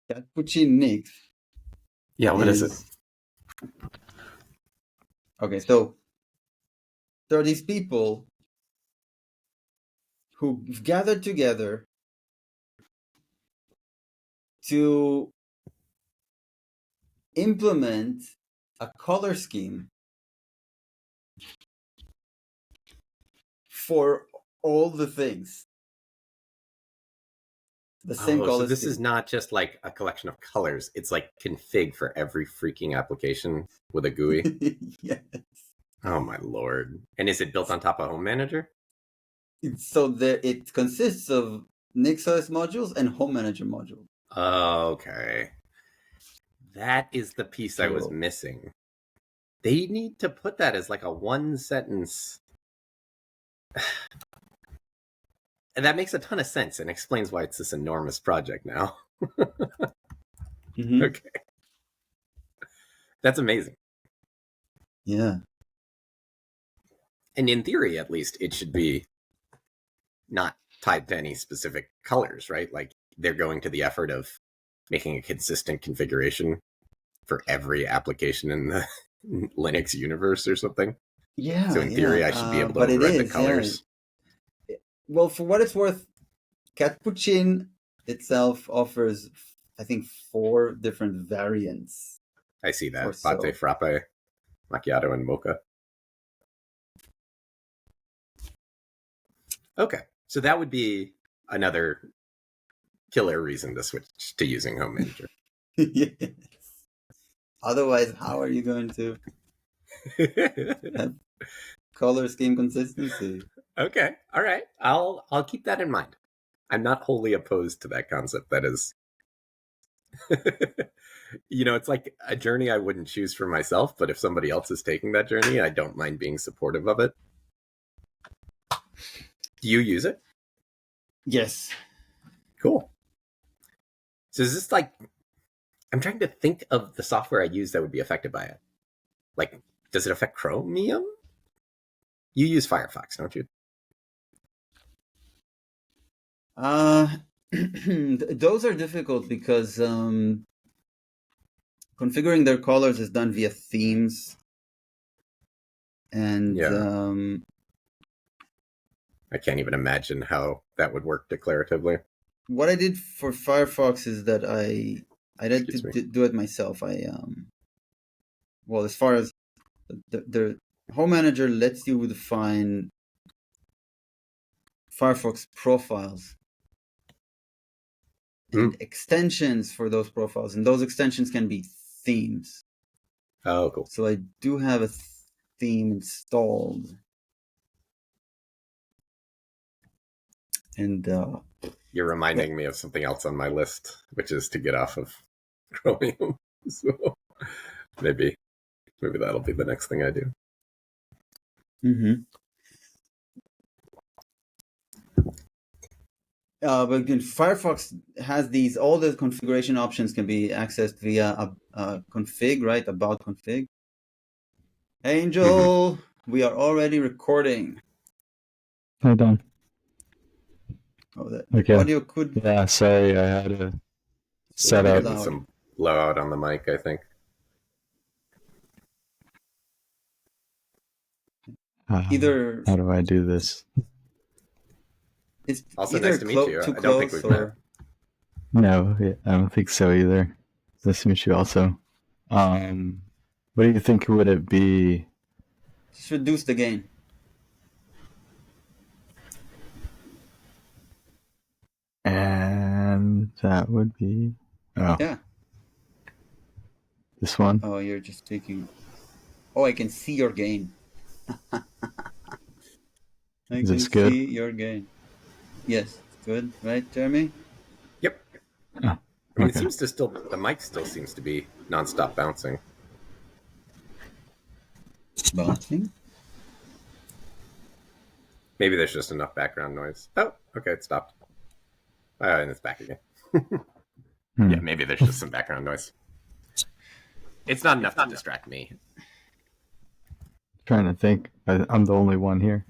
Cappuccino Nix. Yeah, what is it? Okay, so there are these people who've gathered together to implement a color scheme for all the things. The same color so this scheme. is not just like a collection of colors. It's like config for every freaking application with a GUI. Yes. Oh my lord. And is it built on top of Home Manager? So it consists of NixOS modules and Home Manager modules. Okay. That is the piece I was missing. They need to put that as like a one sentence. And that makes a ton of sense and explains why it's this enormous project now. Mm-hmm. Okay. That's amazing. Yeah. And in theory, at least, it should be not tied to any specific colors, right? Like they're going to the effort of making a consistent configuration for every application in the Linux universe or something. Yeah. So in theory, I should be able to override the colors. Yeah. Well, for what it's worth, Cappuccino itself offers, I think, 4 different variants. I see that. Latte, frappe, macchiato, and mocha. Okay. So that would be another killer reason to switch to using Home Manager. Yes. Otherwise, how are you going to have color scheme consistency? Okay. All right. I'll keep that in mind. I'm not wholly opposed to that concept. That is, it's like a journey I wouldn't choose for myself, but if somebody else is taking that journey, I don't mind being supportive of it. Do you use it? Yes. Cool. So is this like, I'm trying to think of the software I use that would be affected by it. Like, does it affect Chromium? You use Firefox, don't you? Those are difficult because configuring their colors is done via themes. And yeah. I can't even imagine how that would work declaratively. What I did for Firefox is that I did do it myself. Well, as far as the Home Manager lets you define Firefox profiles and extensions for those profiles, and those extensions can be themes. Oh, cool. So I do have a theme installed. And you're reminding me of something else on my list, which is to get off of Chromium. So maybe that'll be the next thing I do. Mm-hmm. But again, Firefox has all the configuration options can be accessed via a config, right? About config. Angel, we are already recording. Hold on. Oh, that okay. Audio could. Yeah, sorry, I had to set up some blowout on the mic, I think. Either. How do I do this? It's also nice to meet you. I don't think we've met. No, I don't think so either. Nice to meet you also. What do you think would it be? Just reduce the gain. And that would be... Oh. Yeah. This one? Oh, you're just taking... Oh, I can see your gain. Is this good? See your gain. Yes, good, right, Jeremy? Yep. Oh, okay. I mean, it seems to the mic still seems to be nonstop bouncing. Bouncing? Maybe there's just enough background noise. Oh, okay, it stopped. And it's back again. Yeah, maybe there's just some background noise. It's not enough to distract me. Trying to think. I'm the only one here.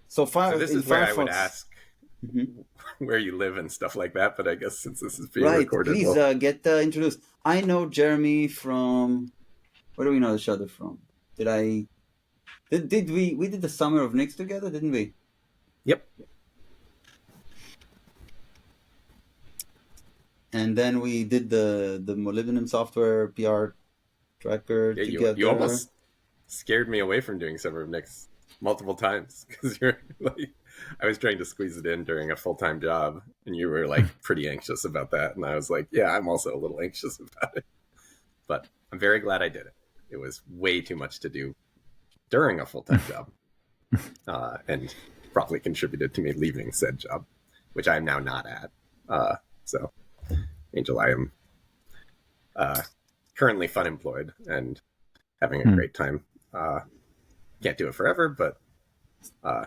So this in is where I would Firefox. ask where you live and stuff like that, but I guess since this is being Right, recorded, please get introduced. I know Jeremy from. Where do we know each other from? Did we did the Summer of Nix together, didn't we? Yep. And then we did the molybdenum software PR tracker together. You almost scared me away from doing Summer of Nix multiple times because you're like, I was trying to squeeze it in during a full-time job, and you were like pretty anxious about that, and I was like, yeah, I'm also a little anxious about it, but I'm very glad I did it. It was way too much to do during a full-time job, and probably contributed to me leaving said job, which I am now not at. So, Angel, I am currently fun employed and having a great time. Can't do it forever, but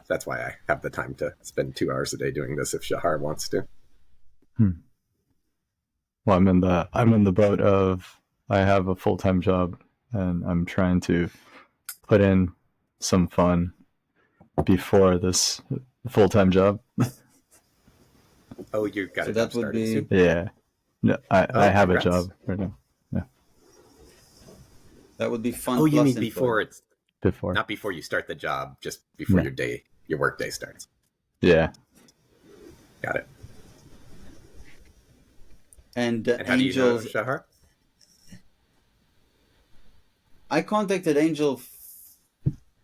that's why I have the time to spend 2 hours a day doing this if Shahar wants to. Well, I'm in the boat of I have a full-time job and I'm trying to put in some fun before this full-time job. Oh, you got So a that job would starting be- soon? Yeah. No, I have congrats. a job right now. Yeah. That would be fun. Oh, you plus mean info. before it's Before. not before you start the job, just before No. your work day starts. Yeah. Got it. And And how do you know Angel's. Shahar? I contacted Angel.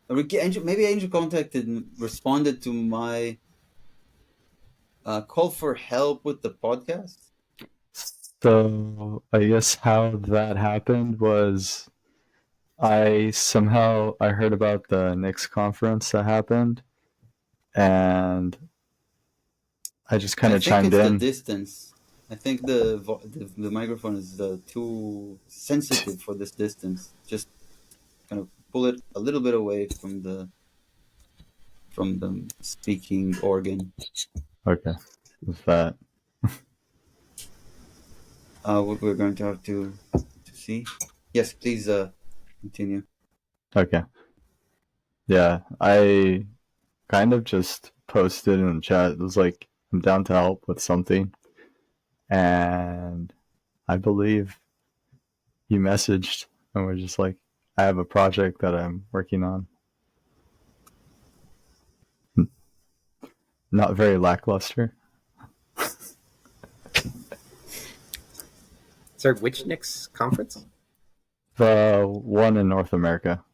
Maybe Angel responded to my call for help with the podcast. So I guess how that happened was I heard about the Nix conference that happened, and I just kind of chimed I think in. it's the distance. I think the microphone is too sensitive for this distance. Just kind of pull it a little bit away from the speaking organ. Okay, with that. We're going to have to see. Yes, please continue. Okay. Yeah, I kind of just posted in the chat. It was like, I'm down to help with something. And I believe you messaged and we're just like, I have a project that I'm working on. Not very lackluster. Sorry, which Nix conference? The one in North America.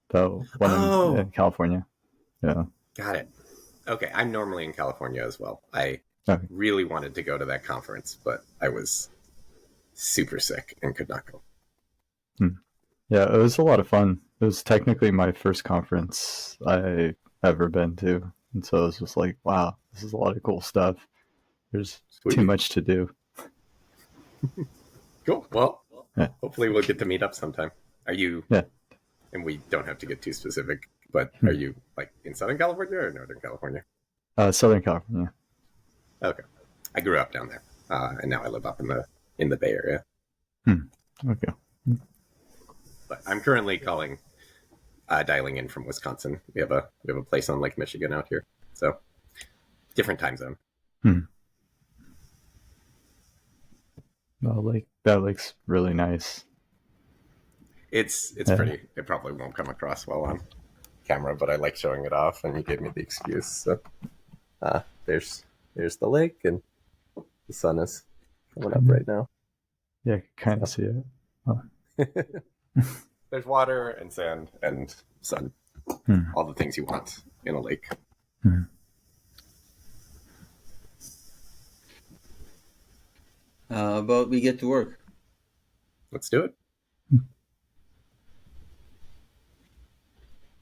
The one in California. Yeah. Got it. Okay, I'm normally in California as well. I really wanted to go to that conference, but I was super sick and could not go. Yeah, it was a lot of fun. It was technically my first conference I ever been to. And so it was just like, wow, this is a lot of cool stuff. There's too much to do. Cool. Well, hopefully we'll get to meet up sometime. Are you? Yeah. And we don't have to get too specific, but are you like in Southern California or Northern California? Southern California. Okay. I grew up down there, and now I live up in the Bay Area. Okay. But I'm currently dialing in from Wisconsin. We have a place on Lake Michigan out here, so different time zone. Well, that lake's really nice. It's pretty. It probably won't come across well on camera, but I like showing it off, and you gave me the excuse. So there's the lake, and the sun is coming up right now. Yeah, I can kind of see it. Oh. There's water and sand and sun. All the things you want in a lake. About we get to work. Let's do it.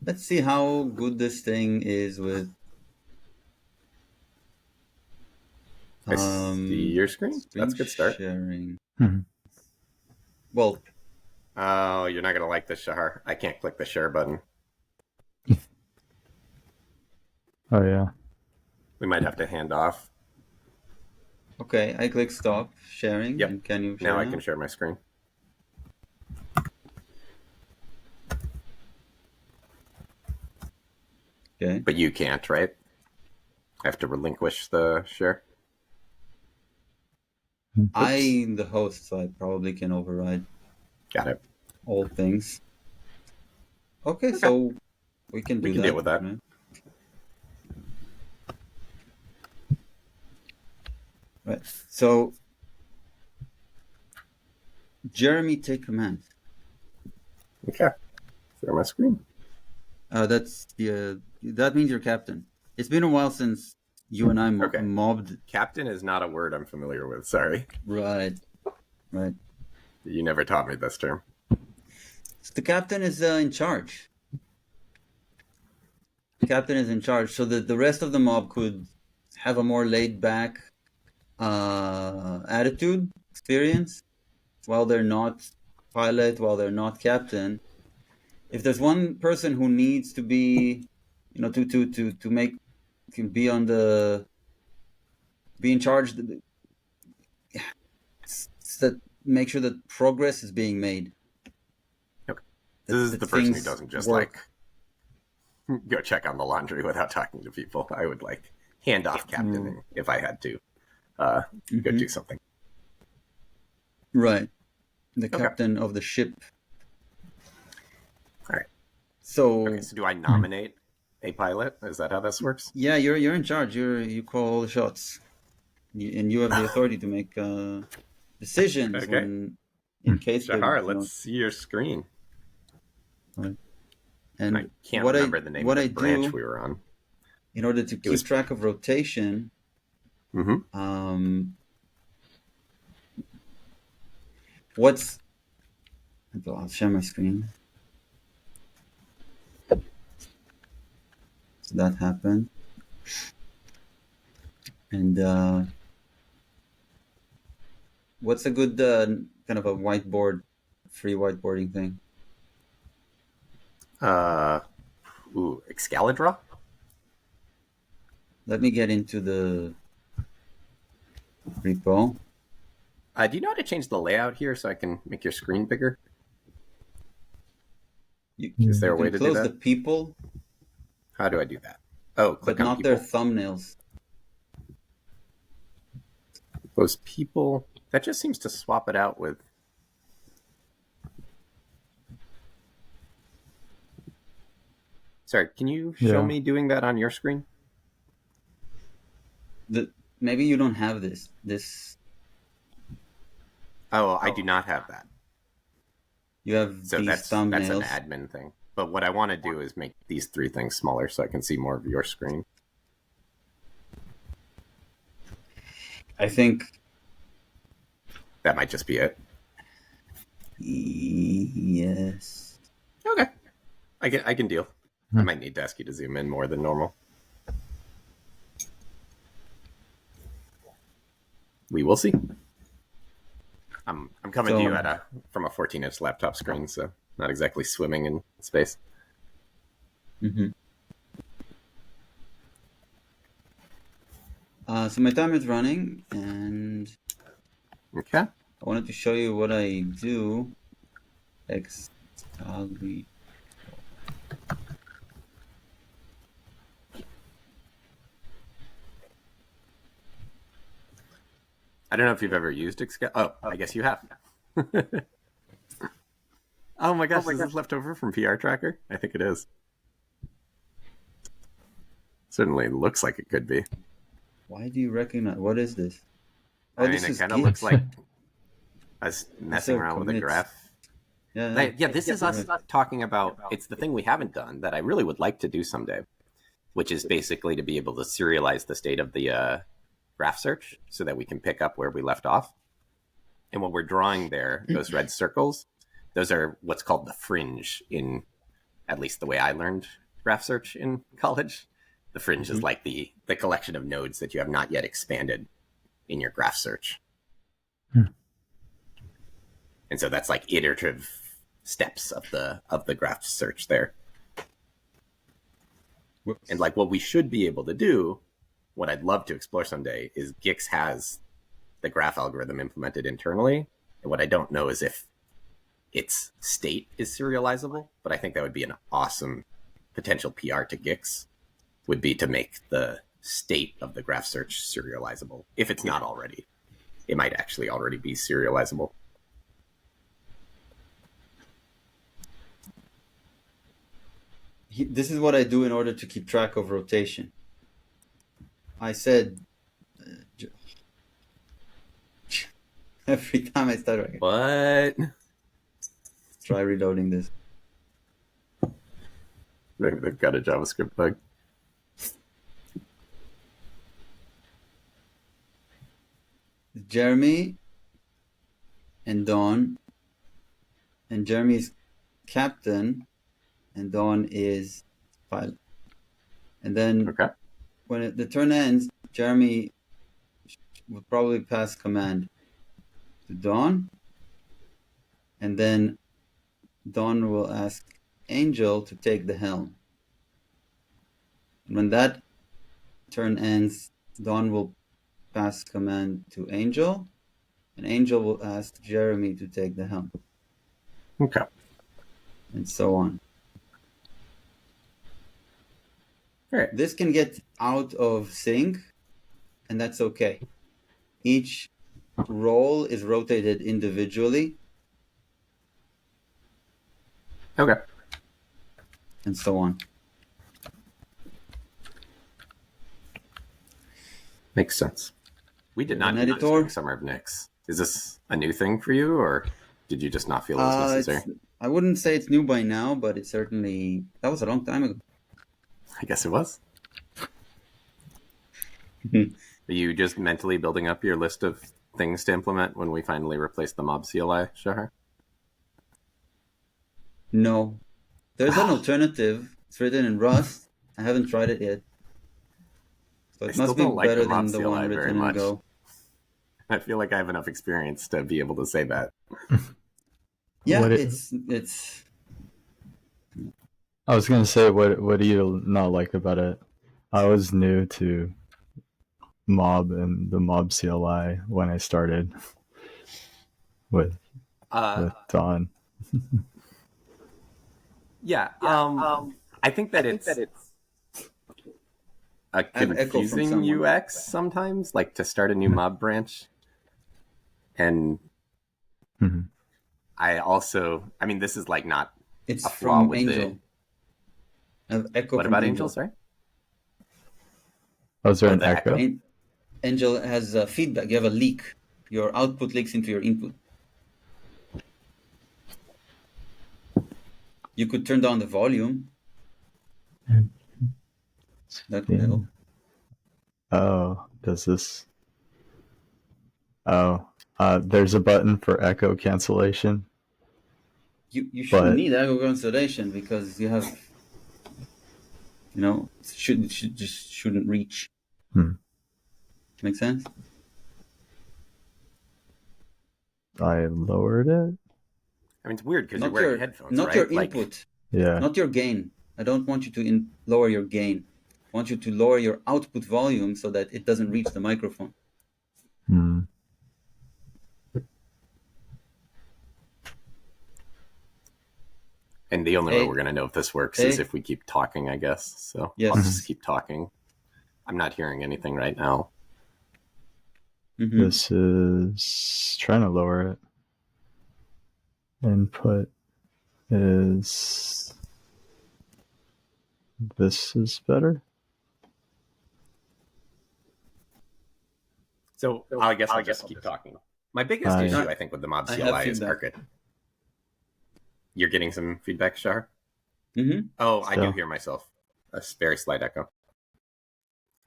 Let's see how good this thing is with. I see your screen. That's a good start. Sharing. Mm-hmm. Well. Oh, you're not gonna like this, Shahar. I can't click the share button. Oh yeah. We might have to hand off. Okay, I click stop sharing. Yep. And can you share now? I can share my screen. Okay. But you can't, right? I have to relinquish the share. I'm the host, so I probably can override Got it. all things. Okay, so we can do We can that. deal with that. Right? Right. So, Jeremy, take command. Okay. Share my screen. That means you're captain. It's been a while since you and I mobbed. Captain is not a word I'm familiar with. Sorry. Right. You never taught me this term. So the captain is in charge. Captain is in charge, so that the rest of the mob could have a more laid back attitude, experience, while they're not pilot, while they're not captain. If there's one person who needs to be, to make, can be in charge, that make sure that progress is being made. Okay. This is the person who doesn't just work. Go check on the laundry without talking to people. I would hand off captaining if I had to go do something. Right. The captain of the ship. All right. So do I nominate a pilot? Is that how this works? Yeah, you're in charge. You call all the shots, and you have the authority to make decisions. Okay. In case Shahar, let's see your screen. Right. And I can't remember the name of the branch we were on. In order to keep track of rotation, I'll share my screen. So that happened. And what's a good kind of a whiteboard, free whiteboarding thing? Excalibur? Let me get into the repo. Do you know how to change the layout here so I can make your screen bigger? Is there a way to do that? Close the people. How do I do that? Oh, click but on not people. Their thumbnails. Those people. That just seems to swap it out with. Sorry, can you show me doing that on your screen? Maybe you don't have this. Oh, I do not have that. You have these thumbnails. That's an admin thing. But what I want to do is make these three things smaller so I can see more of your screen. I think that might just be it. Yes. Okay. I can deal. I might need to ask you to zoom in more than normal. We will see. I'm coming to you from a 14-inch laptop screen, so not exactly swimming in space. So my timer is running, and okay. I wanted to show you what I do. I don't know if you've ever used Excalibur. Oh, I guess you have. Oh my gosh, is this left over from PR Tracker? I think it is. Certainly looks like it could be. Why do you recognize? What is this? Oh, it kind of looks like us messing around with a graph. Yeah, this is us talking about, it's the thing we haven't done that I really would like to do someday, which is basically to be able to serialize the state of the graph search so that we can pick up where we left off. And what we're drawing there, those red circles, those are what's called the fringe in, at least the way I learned graph search in college. The fringe is like the collection of nodes that you have not yet expanded in your graph search. And so that's like iterative steps of the graph search there. Whoops. And like what we should be able to do, what I'd love to explore someday, is Gix has the graph algorithm implemented internally. And what I don't know is if its state is serializable, but I think that would be an awesome potential PR to Gix, would be to make the state of the graph search serializable. If it's not already, it might actually already be serializable. This is what I do in order to keep track of rotation. I said every time I start writing. What? Try reloading this. They've got a JavaScript bug. Jeremy and Dawn, and Jeremy is captain, and Dawn is pilot. And then Okay. when the turn ends, Jeremy will probably pass command to Dawn, and then Dawn will ask Angel to take the helm. And when that turn ends, Dawn will pass command to Angel, and Angel will ask Jeremy to take the helm. Okay. And so on. All right. This can get out of sync, and that's okay. Each role is rotated individually, Okay. and so on. Makes sense. We did not An do this editor? during Summer of Nix. Is this a new thing for you, or did you just not feel it was necessary? I wouldn't say it's new by now, but it certainly, that was a long time ago. I guess it was. Are you just mentally building up your list of things to implement when we finally replace the mob CLI, Shahar? No. There's an alternative. It's written in Rust. I haven't tried it yet. So it must be better than the one written in Go. I feel like I have enough experience to be able to say that. Yeah, What it's. I was gonna say, what do you not like about it? I was new to mob and the mob CLI when I started with Dawn. Yeah. I think that it's a confusing UX sometimes, like to start a new mob branch. And I mean, this is like not It's a flaw from with Angel. Echo. What about Angel? Sorry. Oh, is there an echo? Angel has feedback. You have a leak. Your output leaks into your input. You could turn down the volume. That would help. Oh, does this? Oh, there's a button for echo cancellation. You shouldn't need echo cancellation because you have, shouldn't reach. Make sense? I lowered it. I mean, it's weird because you're wearing headphones, not right? Your input. Yeah. Not your gain. I don't want you to lower your gain. I want you to lower your output volume so that it doesn't reach the microphone. And the only way we're going to know if this works is if we keep talking, I guess. So yes. I'll just keep talking. I'm not hearing anything right now. This is trying to lower it. Input is... This is better? So I guess I'll just keep talking. My biggest issue, I think, with the mob CLI is Arcade. You're getting some feedback, Shar? Oh, I do hear myself. A very slight echo.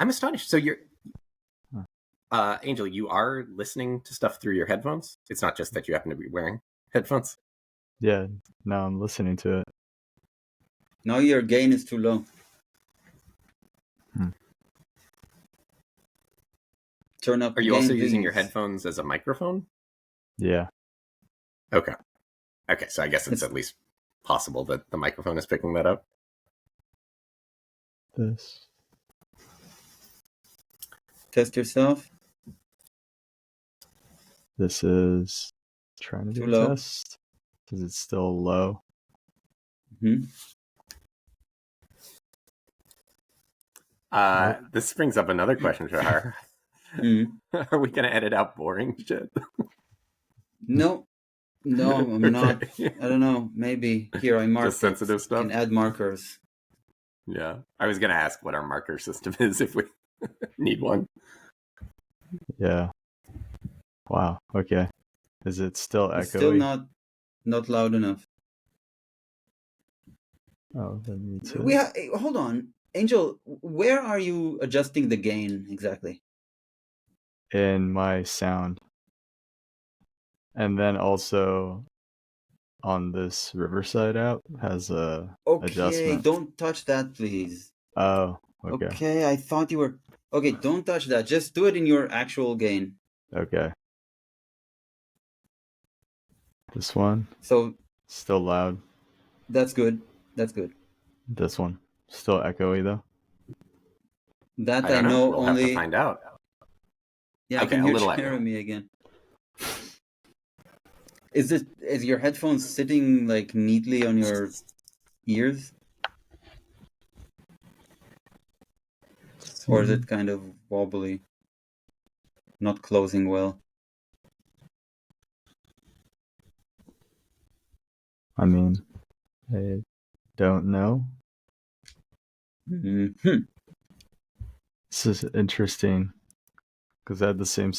I'm astonished. So you're... Angel, you are listening to stuff through your headphones? It's not just that you happen to be wearing headphones? Yeah, no, I'm listening to it. Now your gain is too low. Turn up. Are you also using your headphones as a microphone? Yeah. Okay. Okay, so I guess it's at least possible that the microphone is picking that up. This. Test yourself. This is trying to do a test because it's still low. This brings up another question, Shahar. Hmm. Are we going to edit out boring shit? No, no, I'm not. Okay. I don't know. Maybe here I Just marked it. sensitive You can stuff? add markers. Yeah. I was going to ask what our marker system is if we need one. Yeah. Wow. Okay. Is it still It's still echoey? not loud enough. Oh, that needs it. Hold on, Angel. Where are you adjusting the gain exactly? In my sound. And then also on this Riverside app has a Okay, adjustment. don't touch that, please. Oh, okay. Okay, I thought you were. Okay, don't touch that. Just do it in your actual gain. Okay. This one So still loud. that's good. That's good. This one still echoey though. That I I don't know. know We'll have to only. find out. Yeah, I Okay, can a hear little Jeremy again. Is your headphones sitting like neatly on your ears? Or is it kind of wobbly? Not closing well? I mean, I don't know. Hmm. This is interesting because I had the same.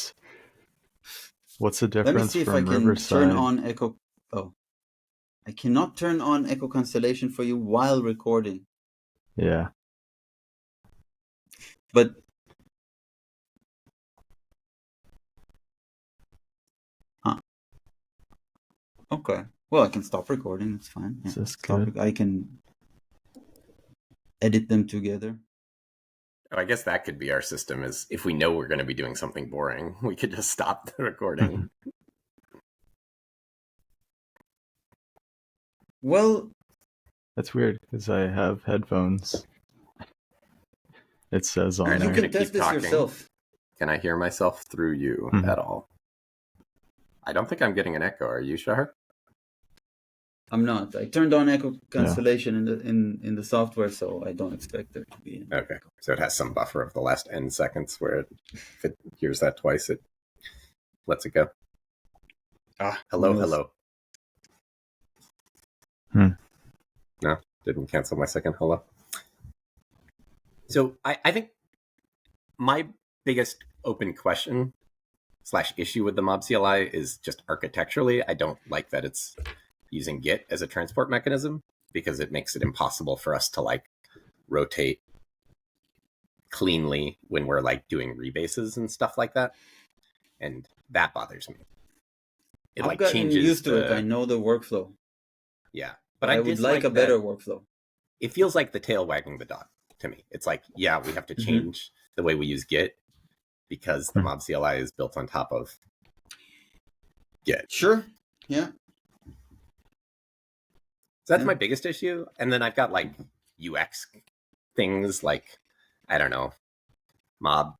What's the Let me difference see if I from can turn Riverside? on Echo. Oh, I cannot turn on Echo Cancellation for you while recording. Yeah. But okay. Well, I can stop recording. It's fine. Yeah, Is this good? I can edit them together. Oh, I guess that could be our system is if we know we're going to be doing something boring, we could just stop the recording. Well, That's weird because I have headphones. It says All on right, I'm you there. going can to keep test this talking. yourself. Can I hear myself through you at all? I don't think I'm getting an echo. Are you, Shahar? I'm not. I turned on Echo Yeah. Cancellation in the software, so I don't expect there to be. Okay, so it has some buffer of the last n seconds where if it hears that twice, it lets it go. Hello, who knows? hello. No, didn't cancel my second hello. So I think my biggest open question / issue with the mob CLI is just architecturally. I don't like that it's using Git as a transport mechanism because it makes it impossible for us to like rotate cleanly when we're like doing rebases and stuff like that. And that bothers me. It I've like gotten changes used to it. I know the workflow. Yeah. But But I I would like dislike a better that workflow. it feels like the tail wagging the dog to me. It's like, yeah, we have to change the way we use Git because the mob CLI is built on top of Git. Sure. Yeah. So that's my biggest issue. And then I've got like UX things like, I don't know, mob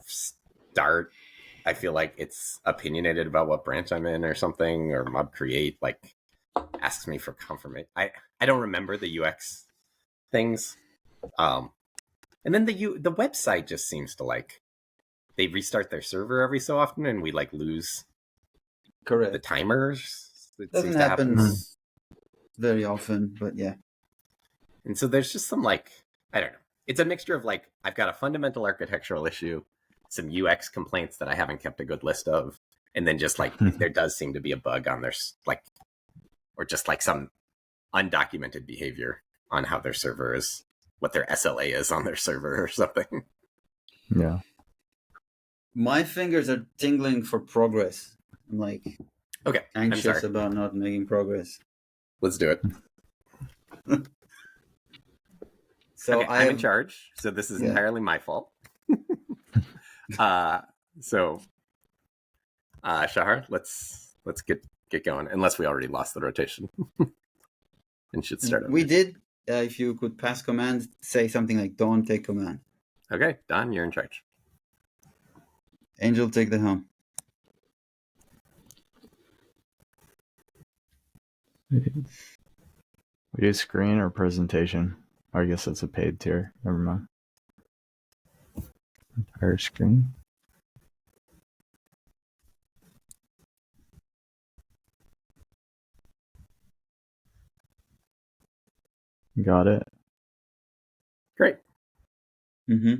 start. I feel like it's opinionated about what branch I'm in or something, or mob create like asks me for confirmation. I don't remember the UX things. And then the website just seems to like they restart their server every so often, and we like lose Correct. the timers. It Doesn't seems to happen very often, but yeah. And so there's just some like I don't know. It's a mixture of like I've got a fundamental architectural issue, some UX complaints that I haven't kept a good list of, and then just like there does seem to be a bug on their like, or just like some undocumented behavior on how their server is, what their SLA is on their server or something. Yeah. My fingers are tingling for progress. I'm like Okay, anxious about not making progress. Let's do it. So okay, I'm in charge, so this is entirely my fault. Shahar, let's get going, unless we already lost the rotation and should start over. We did. If you could pass command, say something like "Dawn, take command." Okay, Don, you're in charge. Angel, take the helm. We do screen or presentation. I guess that's a paid tier. Never mind. Entire screen. Got it. Great. Mm-hmm.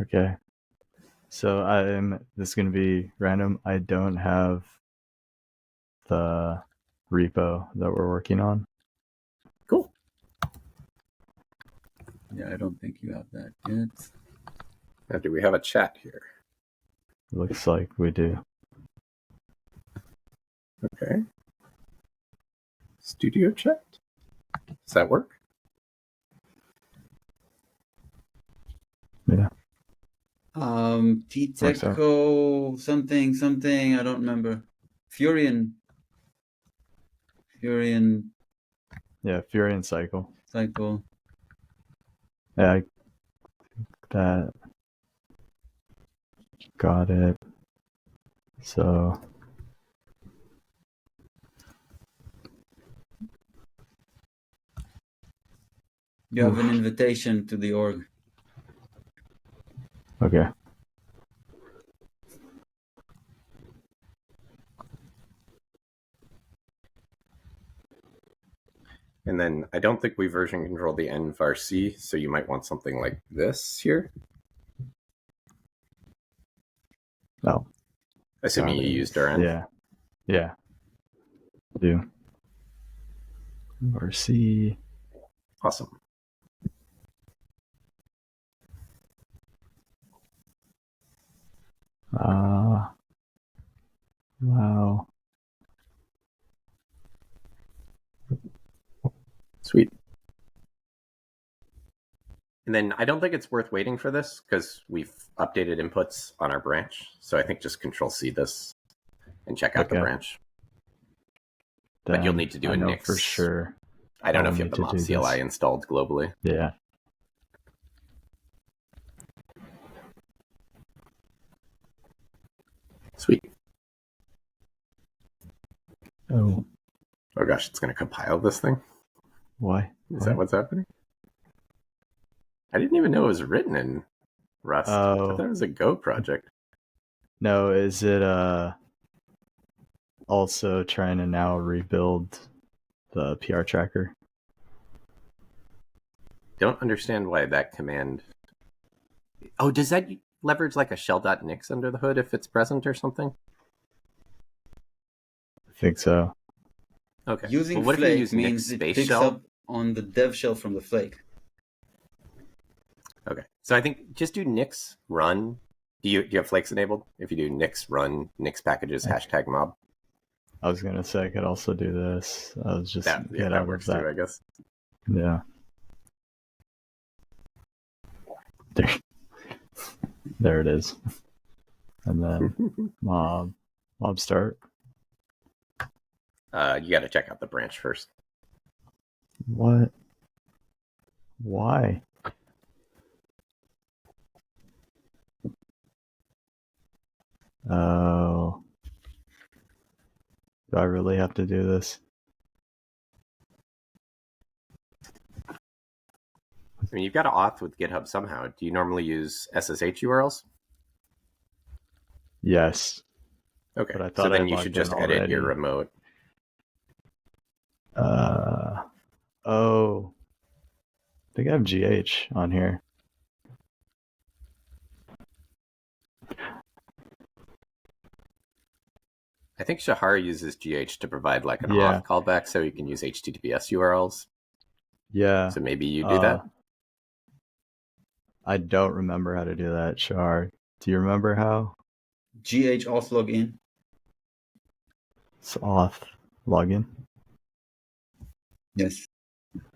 Okay. So this is going to be random. I don't have the repo that we're working on. Cool. Yeah, I don't think you have that yet. Now, do we have a chat here? Looks like we do. Okay. Studio chat? Does that work? Yeah. T-Techo something, I don't remember. Furion. Yeah, Furion cycle. Cycle. Yeah, that got it. So You have an invitation to the org. okay. And then I don't think we version control the env-rc, so you might want something like this here. Oh. Assuming you used rn. Yeah. Yeah. Do. RC. Awesome. Wow. Sweet. And then I don't think it's worth waiting for this because we've updated inputs on our branch. So I think just Control-C this and check out the branch. But you'll need to do a Nix. For sure. I don't know if you have the mop CLI installed globally. Yeah. Sweet. Oh. Oh gosh, it's going to compile this thing? Why? Is that what's happening? I didn't even know it was written in Rust. Oh. I thought it was a Go project. No, is it also trying to now rebuild the PR tracker? Don't understand why that command... Oh, does that leverage like a shell.nix under the hood if it's present or something? I think so. Okay. Using what Flake if you use means Nix it space picks shell? up on the dev shell from the Flake. Okay. So I think just do Nix run. Do you have Flakes enabled? If you do Nix run, Nix packages, hashtag mob. I was going to say I could also do this. I was just that works too, I guess. Yeah. There it is. And then mob start. You got to check out the branch first. What? Why? Oh. Do I really have to do this? I mean, you've got to auth with GitHub somehow. Do you normally use SSH URLs? Yes. Okay. But I thought so then you should just edit your remote. Oh. I think I have GH on here. I think Shahar uses GH to provide like an auth callback so you can use HTTPS URLs. Yeah. So maybe you do that? I don't remember how to do that, Shahar. Do you remember how? GH auth login. It's auth login. Yes.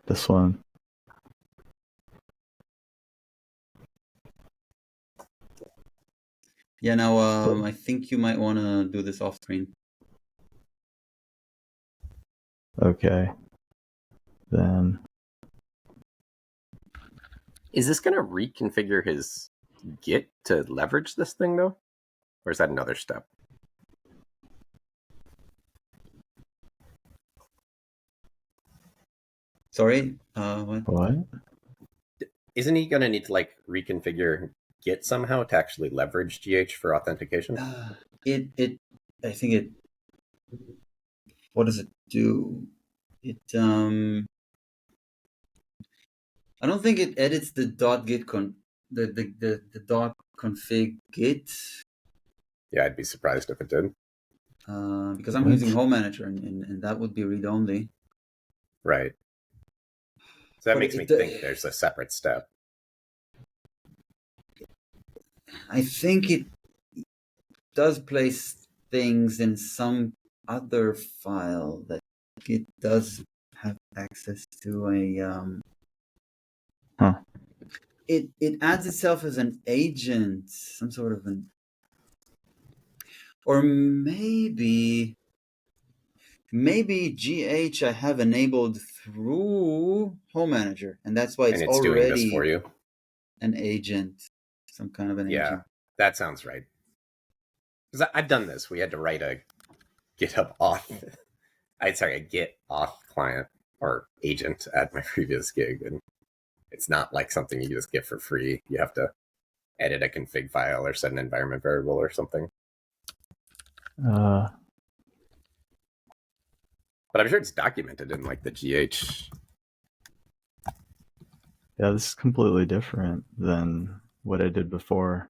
This one. Yeah, now I think you might want to do this off screen. Okay. Then. Is this going to reconfigure his Git to leverage this thing, though? Or is that another step? Sorry? What? What? Isn't he going to need to like reconfigure Git somehow to actually leverage GH for authentication? I think it. What does it do? It I don't think it edits the .git the dot config git. Yeah, I'd be surprised if it did. Because I'm using Home Manager, and that would be read only. Right. So that But makes me think there's a separate step. I think it does place things in some other file that it does have access to it adds itself as an agent, some sort of an, or maybe GH I have enabled through Home Manager, and that's why it's and it's doing this already for you. An agent, some kind of an agent. Yeah, that sounds right. Because I've done this. We had to write a GitHub auth. a Git auth client or agent at my previous gig, and it's not like something you just get for free. You have to edit a config file or set an environment variable or something. But I'm sure it's documented in like the GH. Yeah, this is completely different than what I did before.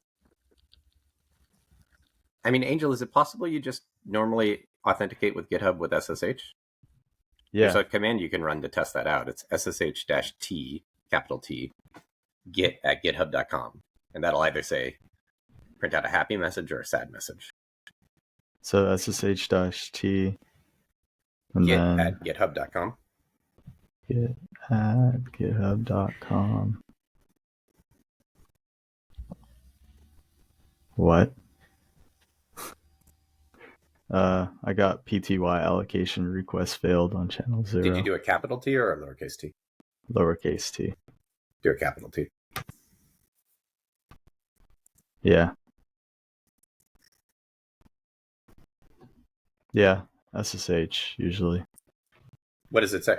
I mean, Angel, is it possible you just normally authenticate with GitHub with SSH? Yeah. There's a command you can run to test that out. It's SSH-T, capital T, git at github.com. And that'll either say print out a happy message or a sad message. So SSH-T and git then at github.com. Git at github.com. What? I got PTY allocation request failed on channel 0. Did you do a capital T or a lowercase t? Lowercase t. Do a capital T. Yeah. Yeah, SSH usually. What does it say?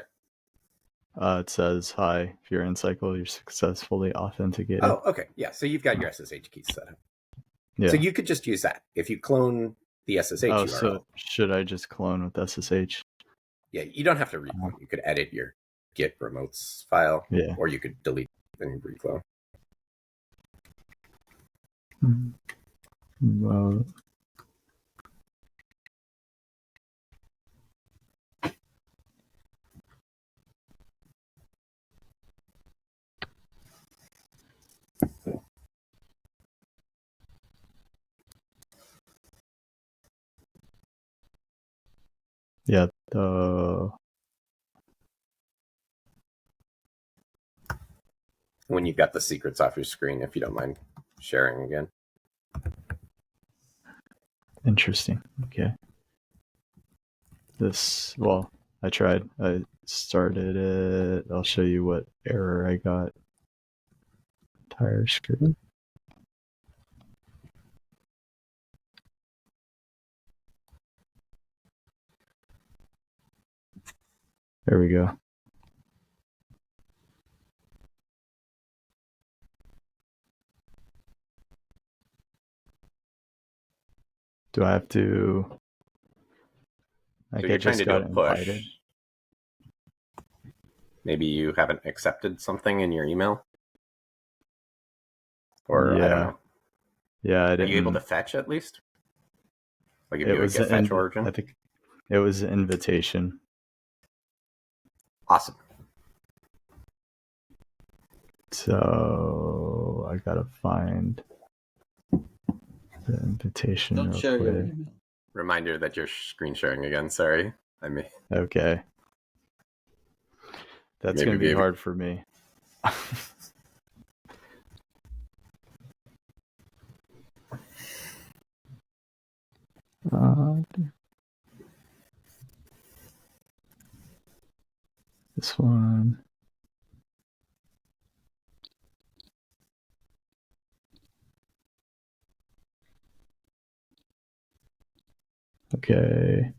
It says, hi, if you're in cycle, you're successfully authenticated. Oh, okay. Yeah, so you've got your SSH keys set up. Yeah. So you could just use that. If you clone the SSH URL. So should I just clone with SSH? Yeah, you don't have to reclone. You could edit your git remotes file, or you could delete and reclone. Well, yeah, when you've got the secrets off your screen, if you don't mind sharing again. Interesting. Okay. Well, I tried. I started it. I'll show you what error I got. Tire screw. There we go. Do I have to? So you're trying to do a push. Maybe you haven't accepted something in your email? Or I don't know. Yeah, I didn't. Are you able to fetch at least? Like if you was get fetch origin? I think it was an invitation. Awesome. So I gotta find the invitation. Don't share your email. Reminder that you're screen sharing again. Sorry. Okay. That's going to be hard for me. This one. Okay.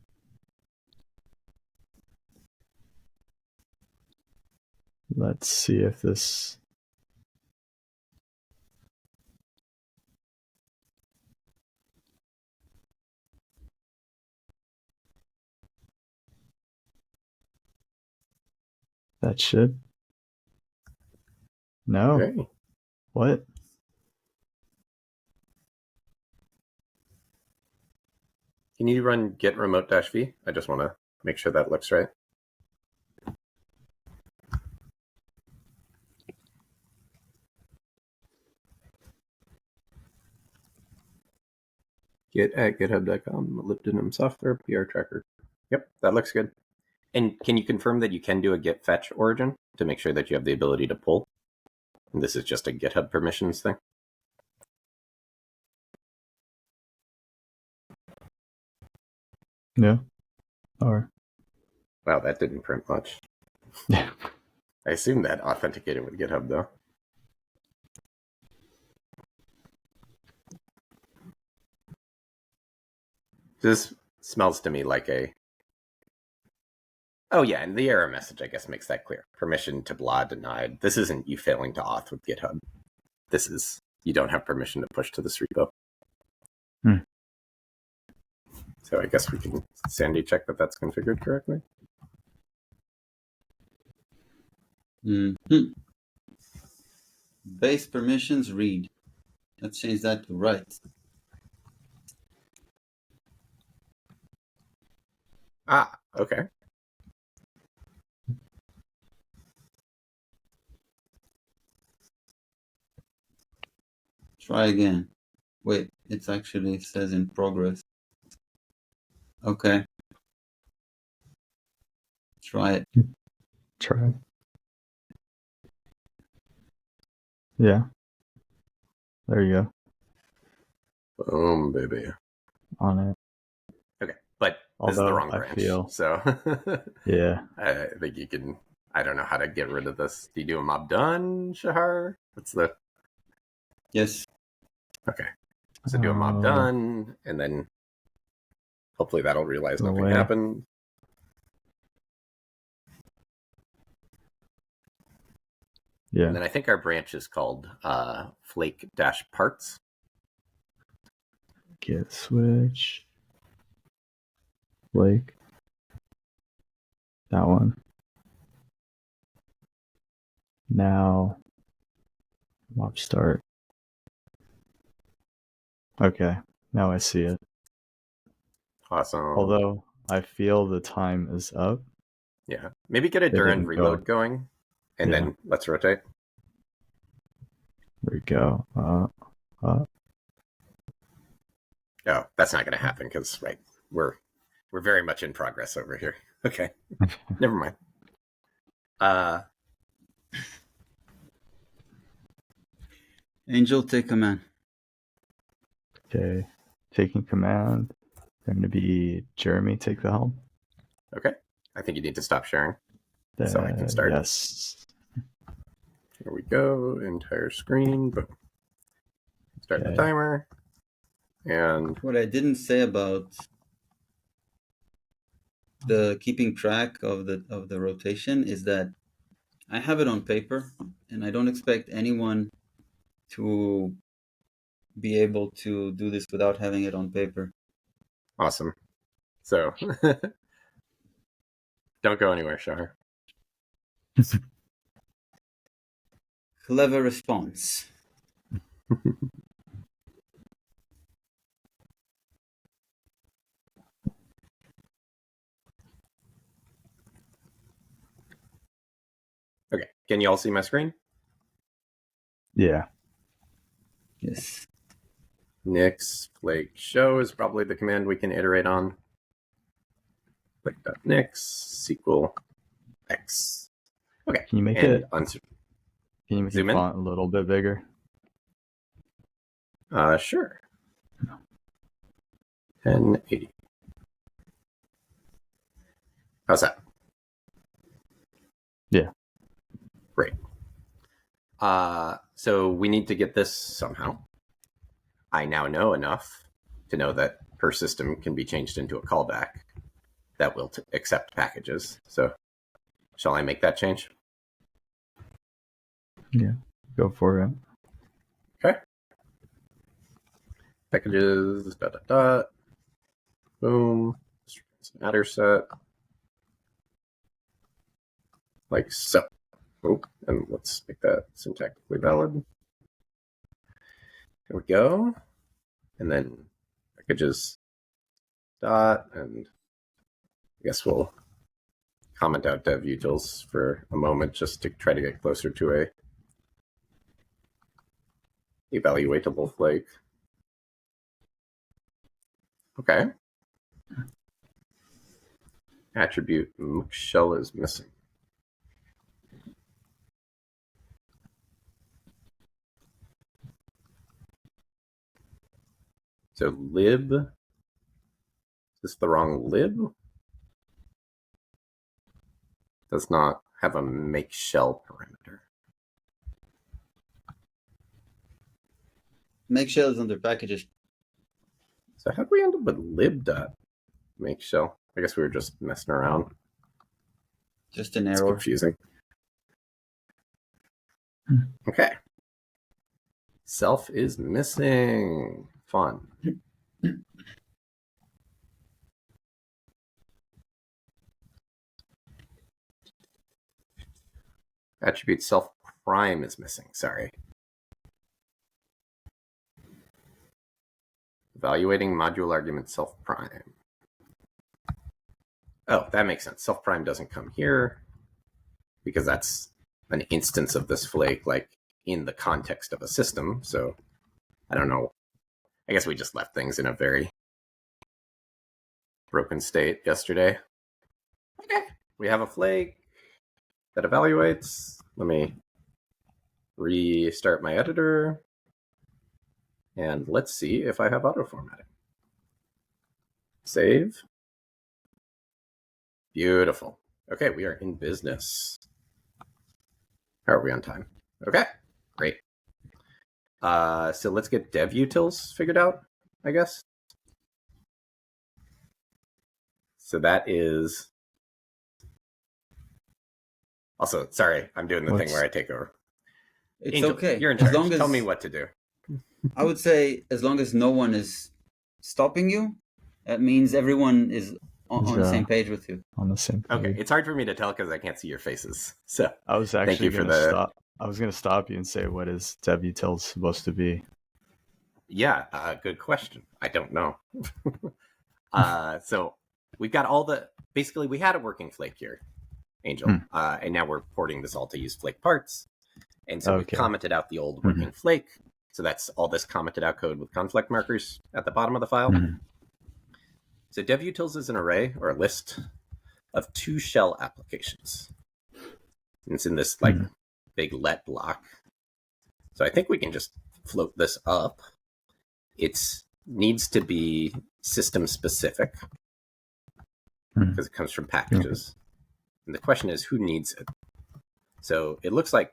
Let's see if this That should. No. Okay. What? Can you run git remote-v? I just want to make sure that looks right. Git at github.com, molybdenumsoftware, PR tracker. Yep, that looks good. And can you confirm that you can do a git fetch origin to make sure that you have the ability to pull? And this is just a GitHub permissions thing? Yeah. Or. Wow, that didn't print much. Yeah. I assume that authenticated with GitHub, though. This smells to me like a... Oh, yeah, and the error message, I guess, makes that clear. Permission to blah denied. This isn't you failing to auth with GitHub. This is you don't have permission to push to this repo. So I guess we can sanity check that that's configured correctly. Mm-hmm. Base permissions read. Let's change that to write. Ah, okay. Try again. Wait, it actually says in progress. Okay. Try it. Try. Yeah. There you go. Boom, baby. On it. Okay, but this is the wrong branch. So yeah. I think you can. I don't know how to get rid of this. Do you do a mob done, Shahar? What's the? Yes. Okay. So do a mob done, and then hopefully that'll realize nothing away. happened. Yeah. And then I think our branch is called flake-parts. Git switch. Flake. That one. Now, mob start. Okay, now I see it. Awesome. Although I feel the time is up. Yeah, maybe get a Durand reload going, and then let's rotate. There we go. Oh, that's not going to happen because we're very much in progress over here. Okay, never mind. Angel, take command. Okay, taking command. Going to be Jeremy, take the helm. Okay, I think you need to stop sharing so I can start. Yes. Here we go. Entire screen. Boom. Start the timer. And what I didn't say about the keeping track of the rotation is that I have it on paper, and I don't expect anyone to be able to do this without having it on paper. Awesome. So don't go anywhere, Shahar. Clever response. Okay, can you all see my screen? Yeah. Yes. Nix flake show is probably the command we can iterate on. Flake.nix SQL X. Okay. Can you make and it? Can you make the font a little bit bigger? Sure. 1080. How's that? Yeah. Great. So we need to get this somehow. I now know enough to know that per system can be changed into a callback that will accept packages. So shall I make that change? Yeah, go for it. Okay. Packages, ... Boom. Matter set. like so. Oh, and let's make that syntactically valid. There we go. And then packages dot, and I guess we'll comment out dev utils for a moment just to try to get closer to a evaluatable flake. Okay. Attribute shell is missing. So lib, is this the wrong lib? Does not have a make shell parameter. Make shell is under packages. So how do we end up with lib.make shell? I guess we were just messing around. Just an It's error. confusing. Okay. Self is missing. Fun. Attribute self prime is missing. Sorry. Evaluating module argument self prime. Oh, that makes sense. Self prime doesn't come here because that's an instance of this flake, like in the context of a system. So I don't know. I guess we just left things in a very broken state yesterday. Okay. We have a flake that evaluates. Let me restart my editor. And let's see if I have auto formatting. Save. Beautiful. Okay, we are in business. How are we on time? Okay, great. So let's get dev utils figured out, I guess. So that is... Also, sorry, I'm doing the thing where I take over. It's Angel, okay. you're in charge. As long as, Tell me what to do. I would say as long as no one is stopping you, that means everyone is on the same page with you. On the same page. Okay, it's hard for me to tell because I can't see your faces. So I was thank actually you for going to stop. I was going to stop you and say, what is dev utils supposed to be? Yeah, good question. I don't know. So we've got all the... Basically, we had a working flake here, Angel, and now we're porting this all to use flake parts. And so we've commented out the old working flake. So that's all this commented out code with conflict markers at the bottom of the file. So dev utils is an array or a list of 2 shell applications. And it's in this like big let block. So I think we can just float this up. It needs to be system specific because it comes from packages. And the question is, who needs it? So it looks like,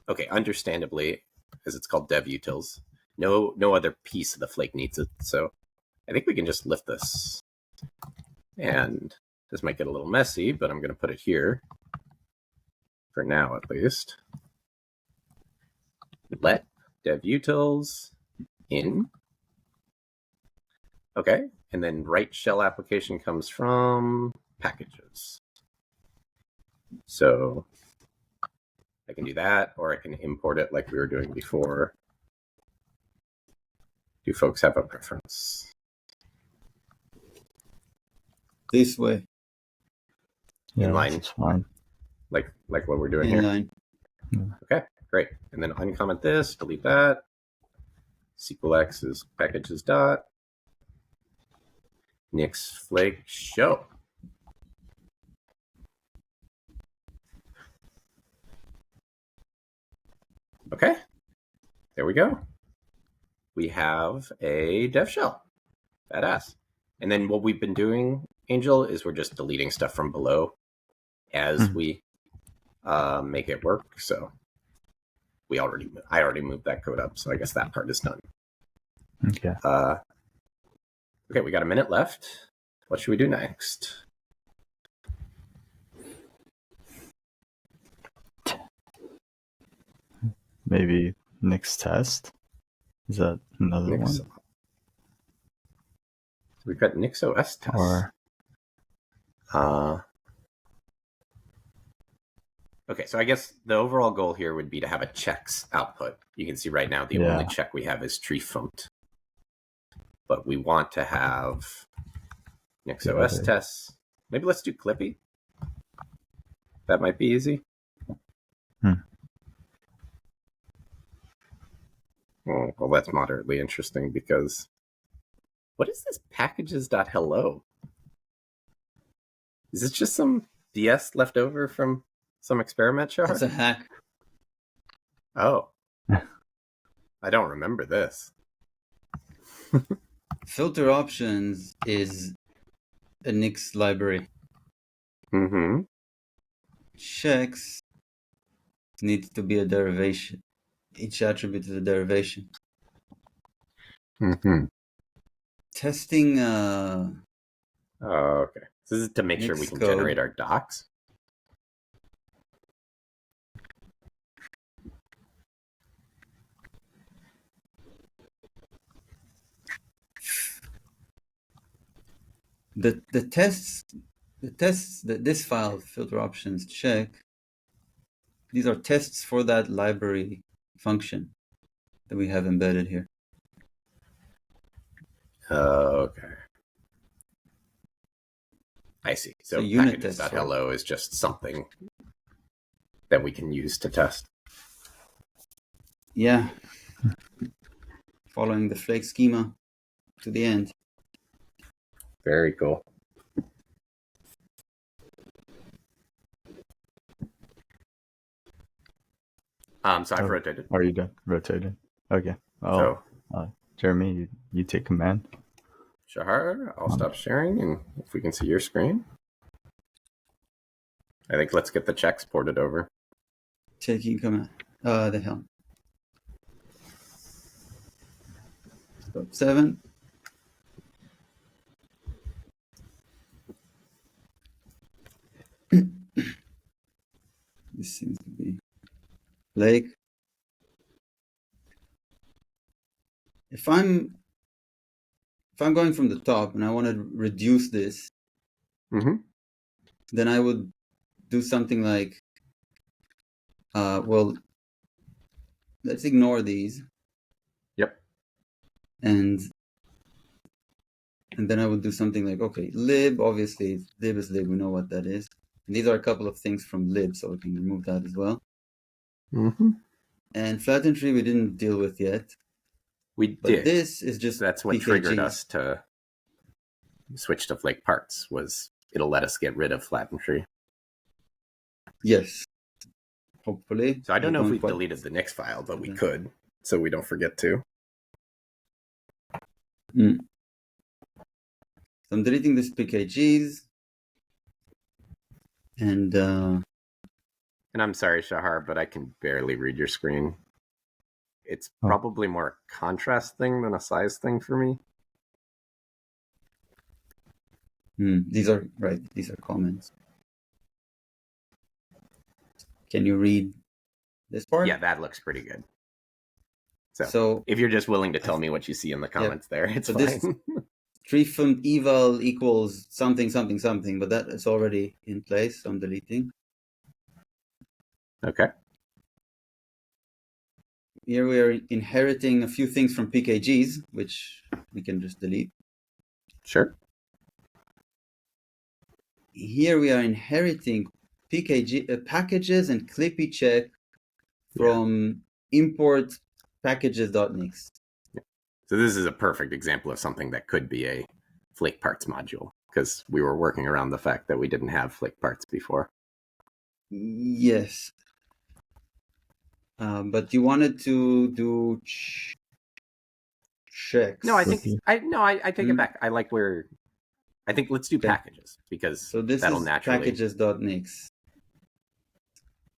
okay, understandably, as it's called dev utils, no other piece of the flake needs it. So I think we can just lift this. And this might get a little messy, but I'm going to put it here for now, at least. Let dev utils in. Okay, and then write shell application comes from packages. So I can do that, or I can import it like we were doing before. Do folks have a preference? This way. Yeah, Inline. that's fine. Like what we're doing here. Inline. Okay, great. And then uncomment this, delete that. SQLX is packages dot. Nix flake show. Okay, there we go. We have a dev shell. Badass. And then what we've been doing, Angel, is we're just deleting stuff from below as we make it work. So I already moved that code up, so I guess that part is done. Okay. Okay, we got a minute left. What should we do next? Maybe Nix test? Is that another one? So we've got NixOS tests. Or Okay, so I guess the overall goal here would be to have a checks output. You can see right now the only check we have is treefunked. But we want to have NixOS tests. Maybe let's do Clippy. That might be easy. Oh, well, that's moderately interesting because what is this packages.hello? Is this just some DS left over from some experiment show? It's a hack. Oh. I don't remember this. Filter options is a Nix library. Mm-hmm. Checks needs to be a derivation. Each attribute is a derivation. Mm-hmm. Testing Oh, okay. So this is to make sure we can generate our docs? the tests that this file filter options check, these are tests for that library function that we have embedded here. Okay. I see. So packages.hello is just something that we can use to test. Yeah. Following the flake schema to the end. Very cool. So I've rotated. Are you done rotating? Okay. Oh, so, Jeremy, you take command. Shahar, I'll stop sharing, and if we can see your screen. I think let's get the checks ported over. Taking command. The helm. Stop 7. This seems to be Lake. If I'm going from the top and I want to reduce this, then I would do something like, well, let's ignore these. Yep. And then I would do something like, okay, lib, obviously, lib is lib, we know what that is. And these are a couple of things from lib, so we can remove that as well. And flatten tree we didn't deal with yet. We did. This is just that's what triggered us to switch to flake parts. Was it'll let us get rid of flatten tree? Yes, hopefully. So I don't know if we've deleted the Nix file, but we could, so we don't forget to. So I'm deleting this PKGs, and I'm sorry, Shahar, but I can barely read your screen. It's probably more a contrast thing than a size thing for me. These are comments. Can you read this part? Yeah, that looks pretty good. So if you're just willing to tell me what you see in the comments there, it's fine. This treefunked eval equals something, something, something, but that is already in place, so I'm deleting. Okay. Here we are inheriting a few things from PKGs, which we can just delete. Sure. Here we are inheriting PKG packages and Clippy check from import packages.nix. So this is a perfect example of something that could be a flake parts module, because we were working around the fact that we didn't have flake parts before. Yes. But you wanted to do checks. No, I think I take it back. I like where I think let's do packages, because this that'll is naturally packages.nix.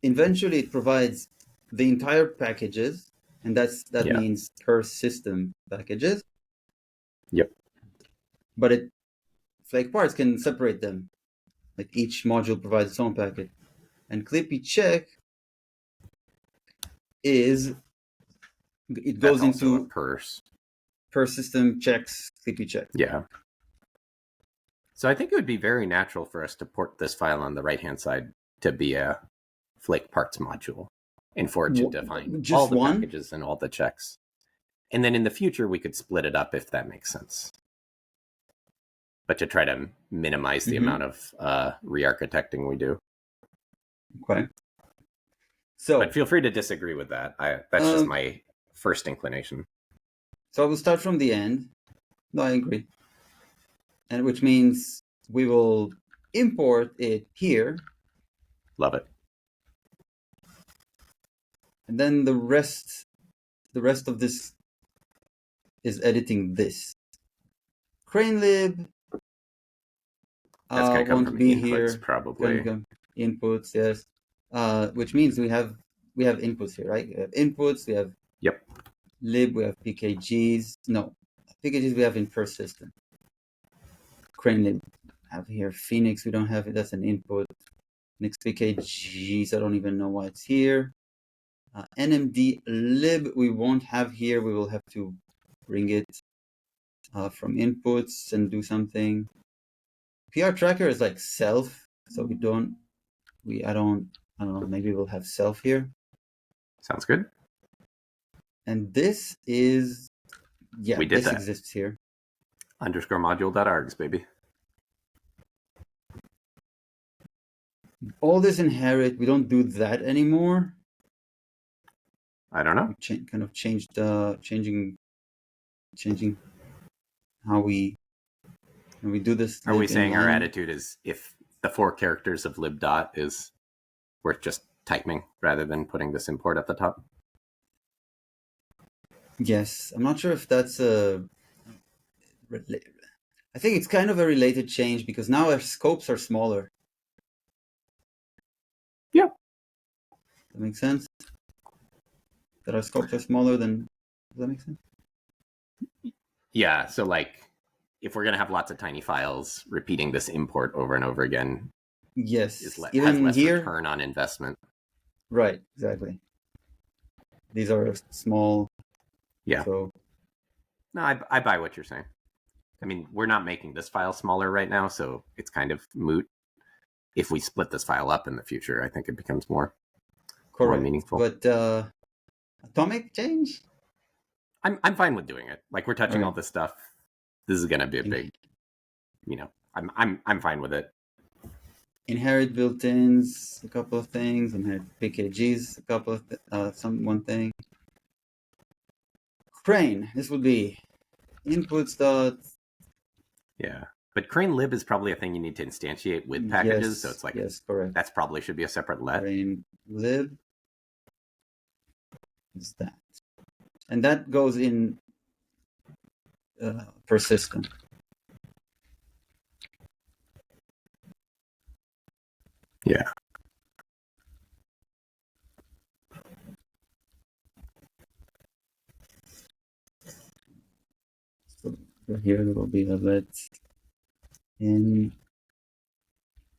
Eventually it provides the entire packages, and that means per system packages. Yep. But flake parts can separate them. Like each module provides its own package. And Clippy check goes into per system checks Clippy check. Yeah. So I think it would be very natural for us to port this file on the right-hand side to be a Flake parts module, and for it to define Just all the one? packages and all the checks. And then in the future, we could split it up if that makes sense. But to try to minimize the amount of re-architecting we do. Okay. So, but feel free to disagree with that. That's just my first inclination. So I will start from the end. No, I agree. And which means we will import it here. Love it. And then the rest of this is editing this. CraneLib That's going to come won't from be inputs, here. probably. Inputs, yes. Which means we have inputs here, right? We have inputs, we have lib, we have pkgs. No, pkgs we have in per system. CraneLib have here. Phoenix, we don't have it. That's an input. Next pkgs, I don't even know why it's here. NMD lib we won't have here. We will have to bring it from inputs and do something. PR tracker is like self, so I don't know, maybe we'll have self here. Sounds good. And this is, this exists here. Underscore module.args, baby. All this inherit, we don't do that anymore. I don't know. Kind of changing how we do this. Are we saying our attitude is if the 4 characters of lib dot is worth just typing rather than putting this import at the top? Yes, I'm not sure if that's I think it's kind of a related change because now our scopes are smaller. Yeah. That makes sense? That our scopes are smaller than... Does that make sense? Yeah, so like if we're going to have lots of tiny files, repeating this import over and over again has less return on investment. Right, exactly. These are small. Yeah. So... No, I buy what you're saying. I mean, we're not making this file smaller right now, so it's kind of moot. If we split this file up in the future, I think it becomes more meaningful. But atomic change? I'm fine with doing it. Like we're touching all this stuff. This is gonna be a big, I'm fine with it. Inherit built-ins, a couple of things. Inherit pkgs, a couple of one thing. Crane. This would be inputs dot. Yeah, but crane lib is probably a thing you need to instantiate with packages. So it's like correct. That's probably should be a separate let. Crane lib is that, and that goes in per system. Yeah. So here there will be a let in,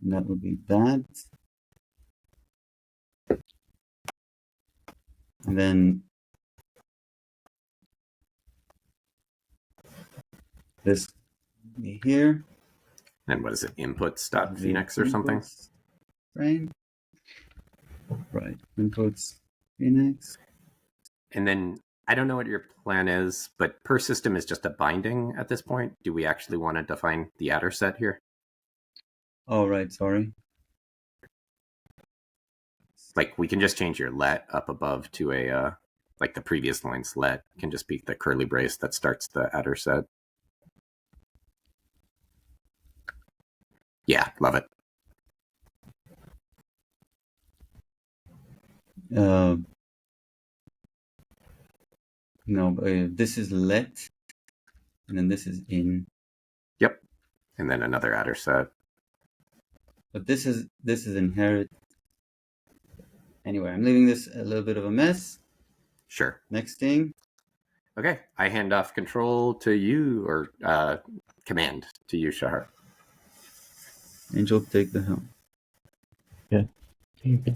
and that would be that. And then this will be here. And what is it? Inputs.phoenix or something? Right. Inputs Phoenix. And then I don't know what your plan is, but per system is just a binding at this point. Do we actually want to define the adder set here? Oh, right. Sorry. Like we can just change your let up above to a, like the previous line's let can just be the curly brace that starts the adder set. Yeah, love it. No, this is let, and then this is in. Yep, and then another adder set. But this is inherit. Anyway, I'm leaving this a little bit of a mess. Sure. Next thing. Okay, I hand off control to you, or command to you, Shahar. Angel, take the helm. Yeah. Okay.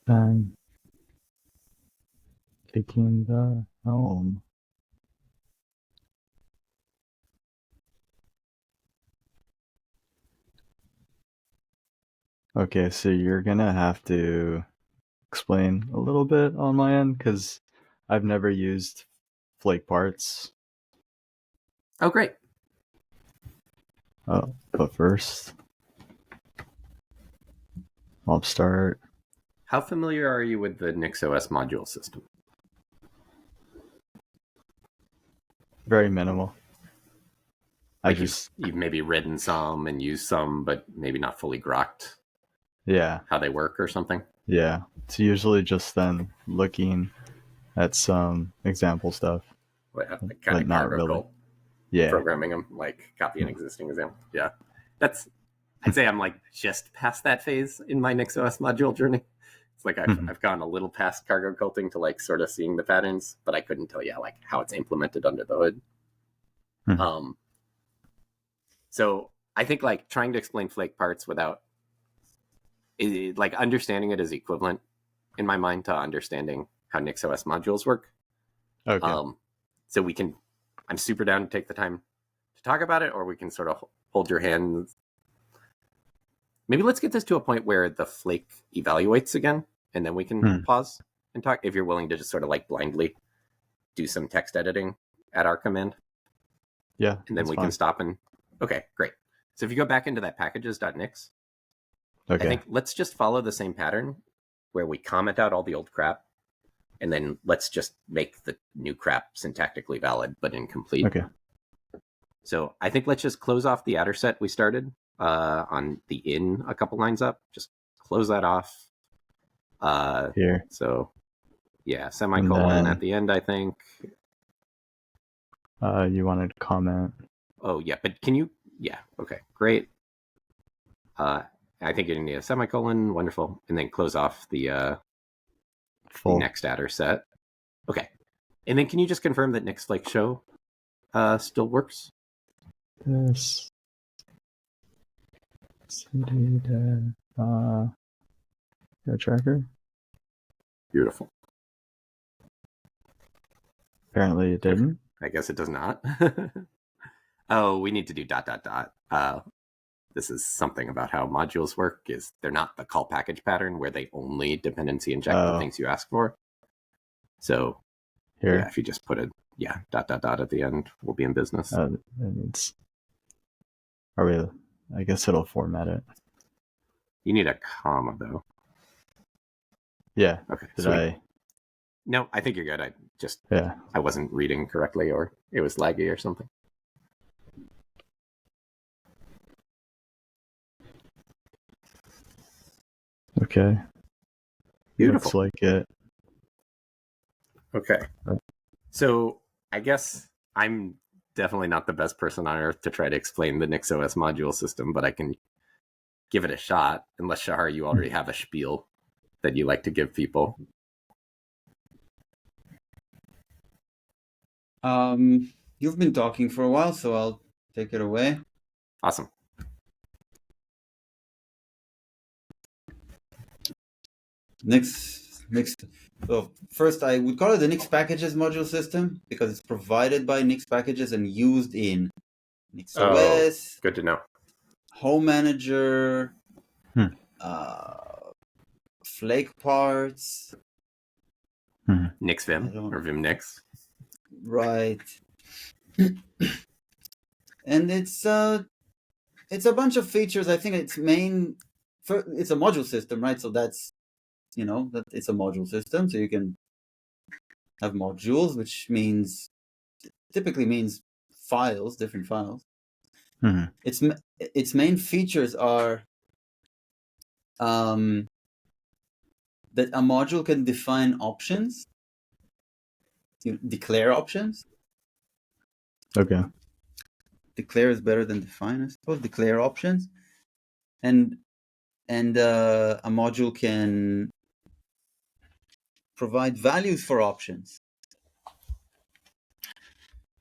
I'm taking the helm. Okay, so you're gonna have to explain a little bit on my end because I've never used flake parts. Oh, great. But first, I'll start. How familiar are you with the NixOS module system? Very minimal. Like you've maybe written some and used some, but maybe not fully grokked how they work or something? Yeah. It's usually just then looking at some example stuff, Like kind but of not cargo really. cult Yeah. programming them, like copy an existing example. Yeah. I'd say I'm like just past that phase in my NixOS module journey. It's like I've gone a little past cargo culting to like sort of seeing the patterns, but I couldn't tell you like how it's implemented under the hood. So I think like trying to explain flake parts without like understanding it is equivalent in my mind to understanding how NixOS modules work. Okay. So I'm super down to take the time to talk about it, or we can sort of hold your hand. Maybe let's get this to a point where the flake evaluates again, and then we can pause and talk if you're willing to just sort of like blindly do some text editing at our command. Yeah. And then we can stop and okay, great. So if you go back into that packages.nix, I think let's just follow the same pattern where we comment out all the old crap, and then let's just make the new crap syntactically valid but incomplete. Okay. So I think let's just close off the adder set we started on the in a couple lines up. Just close that off. Here. So yeah, semicolon at the end, I think. You wanted to comment. Oh yeah, but can you? Yeah, okay, great. I think you need a semicolon, wonderful, and then close off the next adder set. Okay, and then can you just confirm that Nix Flake Show still works? Yes. Go tracker. Beautiful. Apparently it didn't. I guess it does not. Oh, we need to do ... This is something about how modules work. Is they're not the call package pattern where they only dependency inject the things you ask for. So here, yeah, if you just put a ... at the end, we'll be in business. I guess it'll format it. You need a comma though. Yeah. Okay. No, I think you're good. I wasn't reading correctly, or it was laggy or something. Okay. Beautiful. Looks like it. Okay. So I guess I'm definitely not the best person on earth to try to explain the NixOS module system, but I can give it a shot. Unless, Shahar, you already have a spiel that you like to give people. You've been talking for a while, so I'll take it away. Awesome. So first, I would call it the Nix packages module system because it's provided by Nix packages and used in NixOS. Good to know. Home Manager, Flake parts, Nix Vim or Vim Nix. Right. And it's a bunch of features. I think it's a module system, right? So that's that it's a module system, so you can have modules, which typically means files, different files. Its main features are that a module can define options, declare options. Okay. Declare is better than define, I suppose. Declare options, and a module can provide values for options.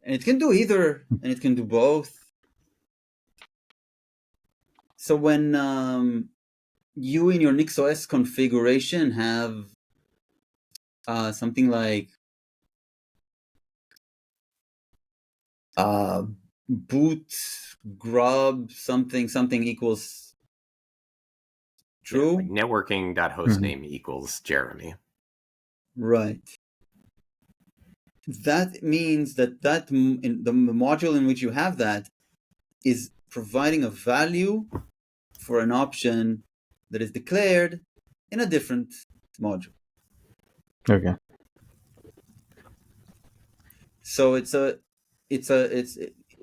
And it can do either, and it can do both. So when you in your NixOS configuration have something like boot grub something equals True? like networking.hostname equals Jeremy. Right. That means that in the module in which you have that is providing a value for an option that is declared in a different module. Okay. So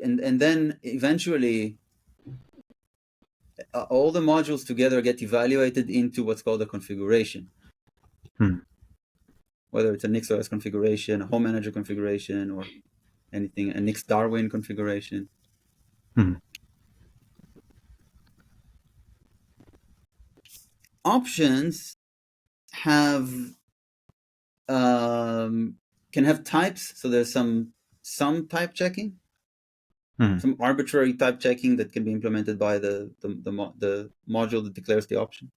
and then eventually all the modules together get evaluated into what's called a configuration. Whether it's a NixOS configuration, a home manager configuration, or anything, a Nix Darwin configuration. Options have can have types. So there's some type checking, some arbitrary type checking that can be implemented by the module that declares the option.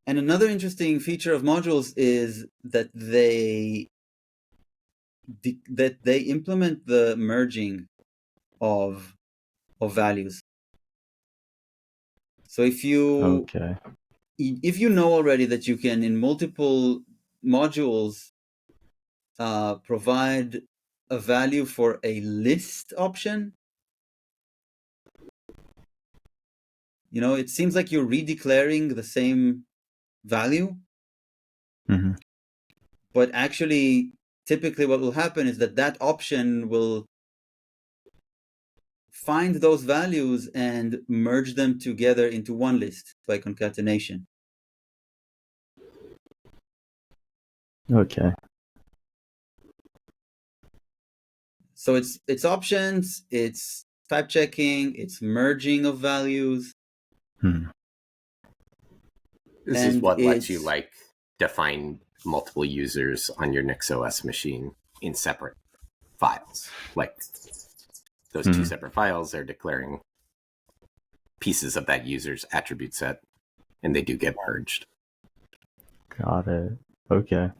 And another interesting feature of modules is that they implement the merging of values. So if you know already that you can in multiple modules provide a value for a list option, it seems like you're redeclaring the same value. But actually, typically what will happen is that option will find those values and merge them together into one list by concatenation. Okay. So it's options, it's type checking, it's merging of values. This is what lets you define multiple users on your NixOS machine in separate files. Like those two separate files are declaring pieces of that user's attribute set, and they do get merged. Got it. Okay.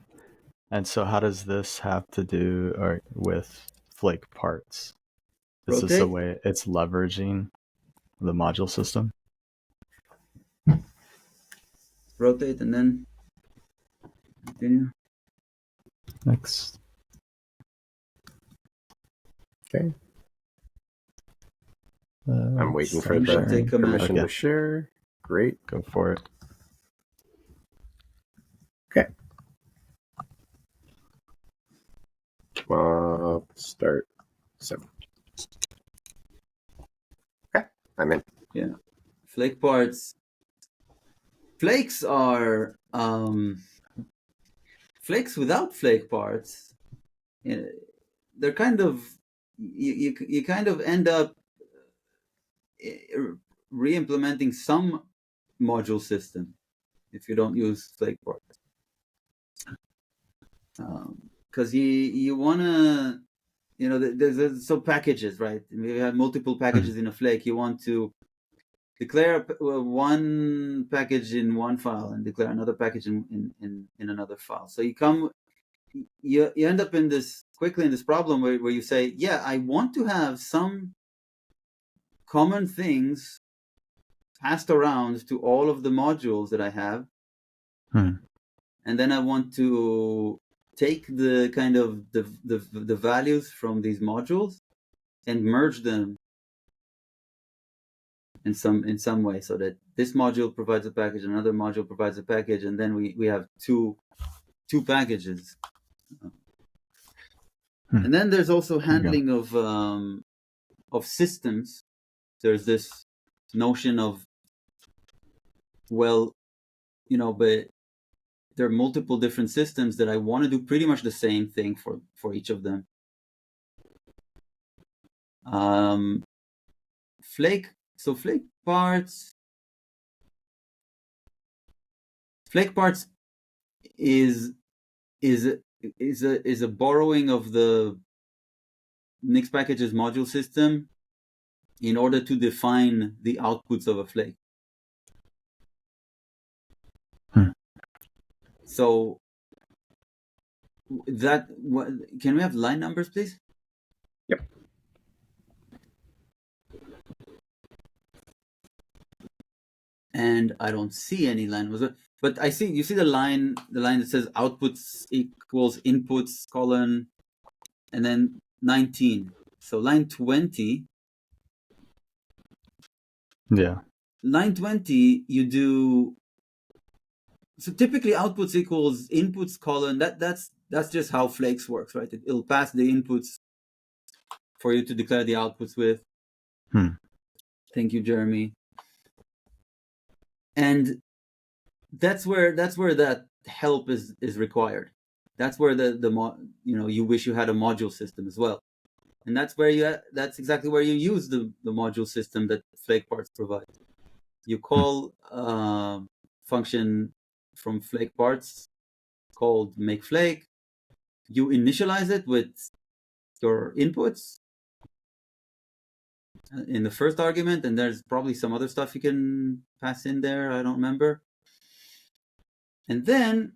And so how does this have to do with flake parts? Is this a way it's leveraging the module system? Rotate and then continue. Next. Okay. I'm waiting for the permission to share. Great. Go for it. Okay. Start 7. Okay, I'm in. Yeah. Flake parts. Flakes are flakes without flake parts. They're kind of you kind of end up re-implementing some module system if you don't use flake parts. Because you want to, there's so packages, right? You have multiple packages in a flake. You want to declare one package in one file and declare another package in another file. So you end up quickly in this problem where you say, yeah, I want to have some common things passed around to all of the modules that I have. And then I want to take the kind of the values from these modules and merge them in some way, so that this module provides a package, another module provides a package, and then we have two packages. And then there's also handling of systems. There's this notion of, but there are multiple different systems that I want to do pretty much the same thing for each of them. Flake parts is a borrowing of the Nix packages module system in order to define the outputs of a flake. So can we have line numbers, please? Yep. and I don't see any line. But you see the line that says outputs equals inputs colon, and then 19. So line 20. Yeah. Line 20, you do. So typically outputs equals inputs colon. That's just how Flakes works, right? It'll pass the inputs for you to declare the outputs with. Thank you, Jeremy. And that's where that help is required. That's where you wish you had a module system as well, and that's exactly where you use the module system that Flake parts provide. You call function from Flake parts called makeFlake. You initialize it with your inputs in the first argument, and there's probably some other stuff you can pass in there. I don't remember. And then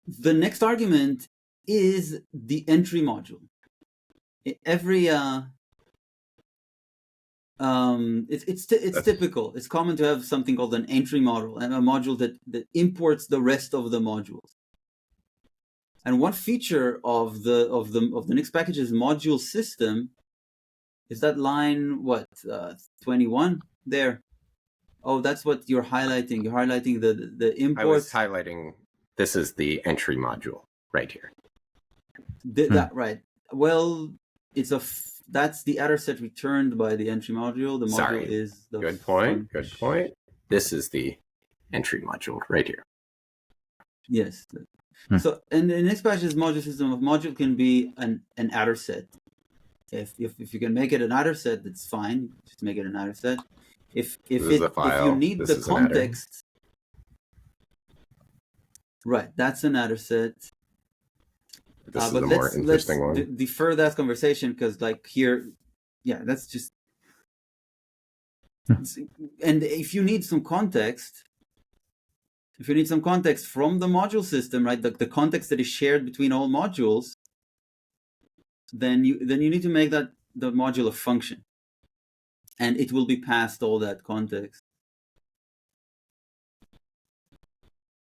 the next argument is the entry module. It's typical. It's common to have something called an entry module, and a module that imports the rest of the modules. And one feature of the Nix package's module system is that line 21 there. Oh, that's what you're highlighting. You're highlighting the imports. I was highlighting. This is the entry module right here. That right. Well, that's the attr set returned by the entry module. The module is the good point. Good point. This is the entry module right here. Yes. So, and the Nix package's module system of module can be an attr set. If you can make it an attr set, that's fine. Just make it an attr set. If you need the context, right? That's an attr set. This is the more interesting one. Let's defer that conversation because, like here, yeah, that's just. And if you need some context, from the module system, right, the context that is shared between all modules, then you need to make that the module a function, and it will be passed all that context.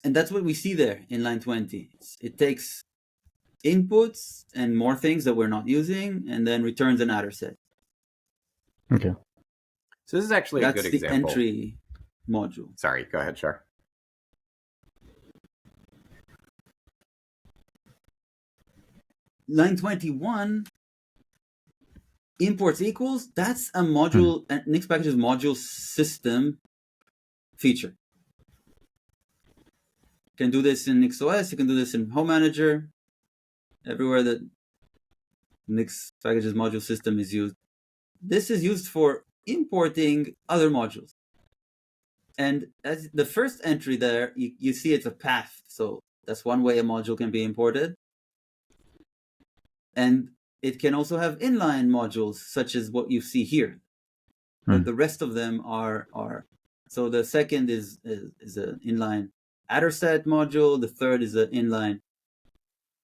And that's what we see there in line 20. It takes inputs and more things that we're not using, and then returns an attr set. Okay. So this is actually a good example. That's the entry module. Sorry, go ahead, Shar. Line 21, imports equals, that's a module, Nix package's module system feature. You can do this in NixOS, you can do this in Home Manager, everywhere that Nix package's module system is used. This is used for importing other modules. And as the first entry there, you see it's a path. So that's one way a module can be imported. And it can also have inline modules, such as what you see here. But the rest of them are. So the second is an inline attr set module. The third is an inline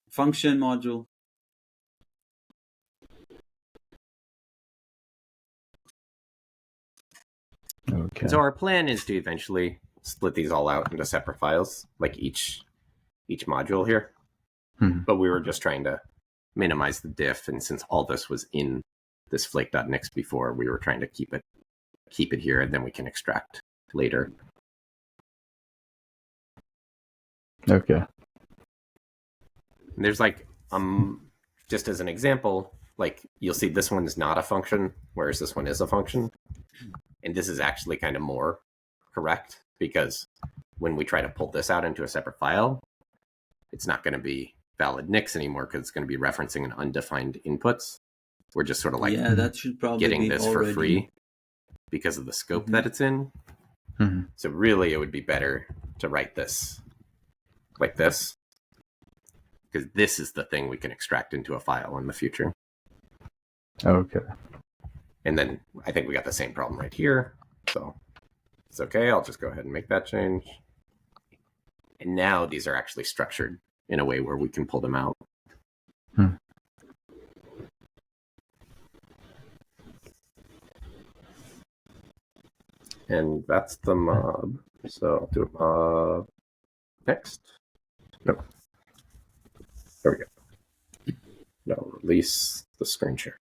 function module. Okay. So our plan is to eventually split these all out into separate files, like each module here. But we were just trying to minimize the diff, and since all this was in this flake.nix before, we were trying to keep it here, and then we can extract later. Okay. And there's like just as an example, like you'll see this one is not a function, whereas this one is a function. And this is actually kind of more correct, because when we try to pull this out into a separate file, it's not going to be valid Nix anymore because it's going to be referencing an undefined inputs. We're just sort of like that should probably getting be this already for free because of the scope that it's in. So really, it would be better to write this like this, because this is the thing we can extract into a file in the future. Okay. And then I think we got the same problem right here. So it's okay. I'll just go ahead and make that change. And now these are actually structured in a way where we can pull them out. And that's the mob. So I'll do a mob next. No. There we go. No, release the screen share.